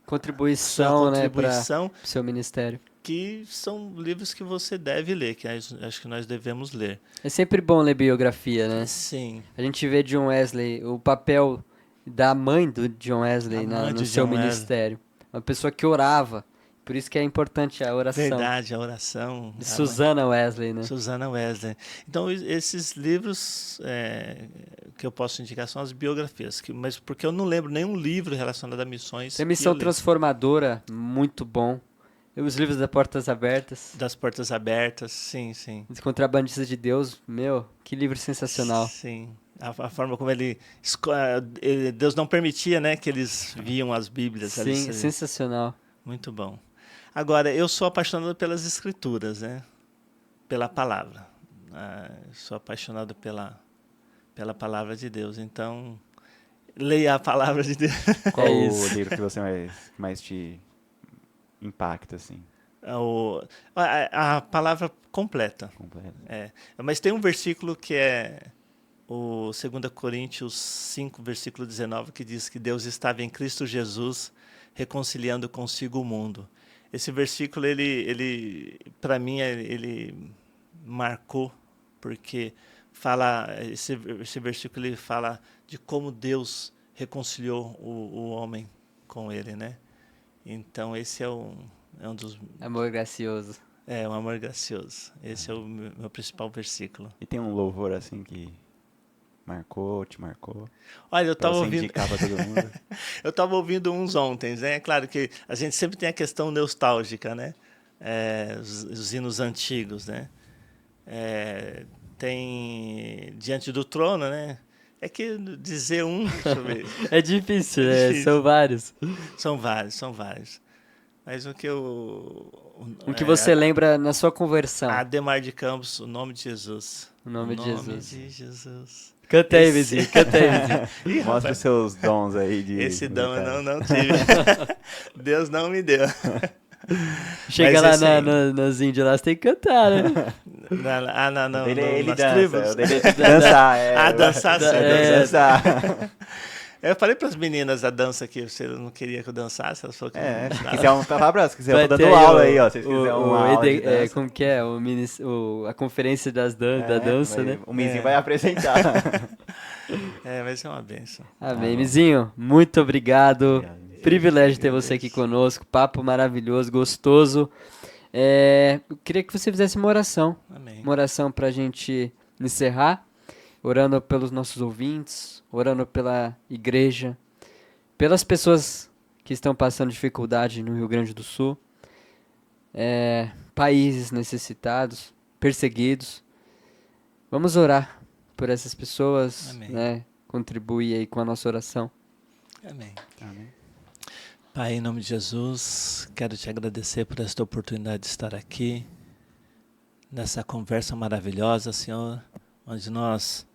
Contribuição, né, para contribuição, o seu ministério. que são livros que você deve ler, que acho que nós devemos ler. É sempre bom ler biografia, né? Sim. A gente vê John Wesley, o papel da mãe do John Wesley A mãe no do seu John Wesley. ministério. Uma pessoa que orava. Por isso que é importante a oração. Verdade, a oração. De Susana Wesley, né? Susana Wesley. Então, esses livros que eu posso indicar são as biografias, mas porque eu não lembro nenhum livro relacionado a missões. Tem Missão Transformadora, muito bom. E os livros das Portas Abertas. Das Portas Abertas, sim, sim. Os Contrabandistas de Deus, meu, que livro sensacional. Sim. A forma como Deus não permitia, né, que eles viam as Bíblias. Sim, sensacional. Muito bom. Agora, eu sou apaixonado pelas Escrituras, né? Pela palavra. Sou apaixonado pela palavra de Deus. Então, leia a palavra de Deus. Qual É o isso. livro que você mais te impacta, assim? A palavra completa. Completo. Mas tem um versículo que é o 2 Coríntios 5, versículo 19, que diz que Deus estava em Cristo Jesus reconciliando consigo o mundo. Esse versículo, ele para mim, ele marcou, porque esse versículo ele fala de como Deus reconciliou o homem com ele, né? Então, esse é um dos... Amor gracioso. É, um amor gracioso. Esse é o meu principal versículo. E tem um louvor, assim, que te marcou? Olha, eu Pra estava você ouvindo... indicar pra todo mundo? Eu estava ouvindo uns ontem, né? É claro que a gente sempre tem a questão nostálgica, né? Os hinos antigos, né? Tem Diante do Trono, né? É que dizer um, deixa eu ver. É difícil, É né? difícil. São vários. São vários. Mas o que eu... O que você lembra na sua conversão? Ademar de Campos, o nome de Jesus. O nome de Jesus. De Jesus. Canta aí, vizinho. Canta aí, vizinho. Ih, Mostra rapaz, os seus dons aí de... esse dom eu militar. não tive. Deus não me deu. Chega Mas lá esse aí- nas Índias, lá você tem que cantar, né? Não. Ele nas dança, tribos. o dele é dançar. Dançar, sim. Dançar. Eu falei para as meninas a dança que você não queria que eu dançasse, elas falaram que É, não se dava. quiser um palavra, se quiser, eu Vai tô ter dando aula aí, ó. Se vocês quiserem uma aula de dança. como que é? A conferência da dança, né? O Mizinho vai apresentar. Mas é uma benção. Amém. Mizinho, muito obrigado. Obrigado. Privilégio ter você aqui conosco. Papo maravilhoso, gostoso. Eu queria que você fizesse uma oração. Amém. Uma oração pra gente encerrar. Orando pelos nossos ouvintes, orando pela igreja, pelas pessoas que estão passando dificuldade no Rio Grande do Sul, países necessitados, perseguidos. Vamos orar por essas pessoas, Amém. né? Contribuir aí com a nossa oração. Amém. Amém. Pai, em nome de Jesus, quero te agradecer por esta oportunidade de estar aqui, nessa conversa maravilhosa, Senhor, onde nós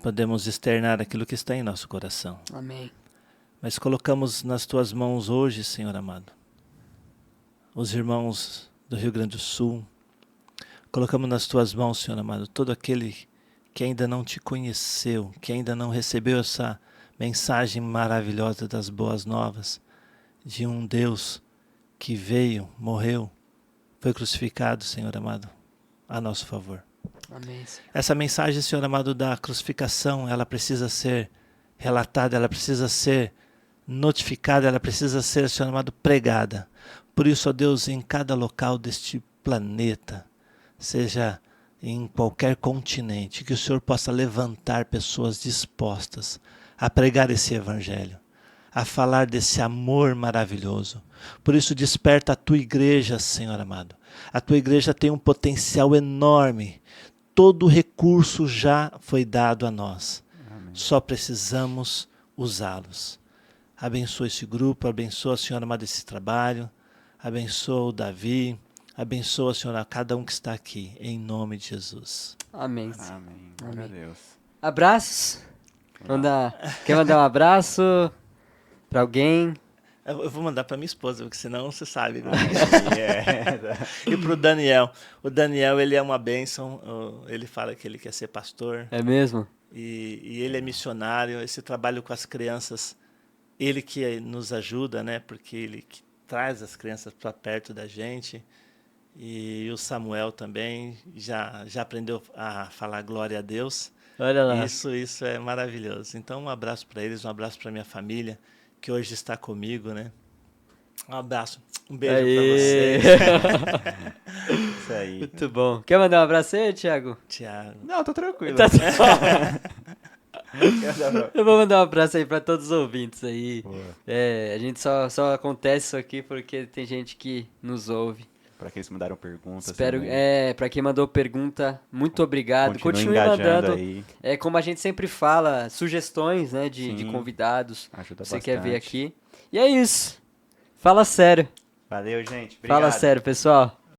podemos externar aquilo que está em nosso coração. Amém. Mas colocamos nas tuas mãos hoje, Senhor amado, os irmãos do Rio Grande do Sul. Colocamos nas tuas mãos, Senhor amado, todo aquele que ainda não te conheceu, que ainda não recebeu essa mensagem maravilhosa das boas novas, de um Deus que veio, morreu, foi crucificado, Senhor amado, a nosso favor. Amém, Senhor. Essa mensagem, Senhor amado, da crucificação, ela precisa ser relatada, ela precisa ser notificada, ela precisa ser, Senhor amado, pregada. Por isso, ó Deus, em cada local deste planeta, seja em qualquer continente, que o Senhor possa levantar pessoas dispostas a pregar esse evangelho, a falar desse amor maravilhoso. Por isso, desperta a tua igreja, Senhor amado. A tua igreja tem um potencial enorme. Todo recurso já foi dado a nós. Amém. Só precisamos usá-los. Abençoa esse grupo, abençoa, Senhor amado, esse trabalho. Abençoa o Davi. Abençoa, Senhor, a cada um que está aqui. Em nome de Jesus. Amém, Senhor. Amém. Glória a Deus. Abraços. Quer mandar um abraço pra alguém? Eu vou mandar para minha esposa, porque senão você sabe. Né? É. E para o Daniel. O Daniel, ele é uma bênção. Ele fala que ele quer ser pastor. É mesmo? E ele é missionário. Esse trabalho com as crianças, ele que nos ajuda, né? Porque ele que traz as crianças para perto da gente. E o Samuel também já aprendeu a falar glória a Deus. Olha lá. Isso é maravilhoso. Então, um abraço para eles, um abraço para minha família, que hoje está comigo, né? Um abraço, um beijo para vocês. Isso aí. Muito bom. Quer mandar um abraço aí, Thiago? Tiago. Não, tô tranquilo. Tá Eu vou mandar um abraço aí pra todos os ouvintes aí. Boa. A gente só acontece isso aqui porque tem gente que nos ouve. Pra aqueles que mandaram perguntas. Espero, também. pra quem mandou pergunta, muito obrigado. Continue Continue engajando mandando. aí. Como a gente sempre fala, sugestões, né, de Sim. convidados. Ajuda Você bastante. quer ver aqui. E é isso. Fala sério. Valeu, gente. Obrigado. Fala sério, pessoal.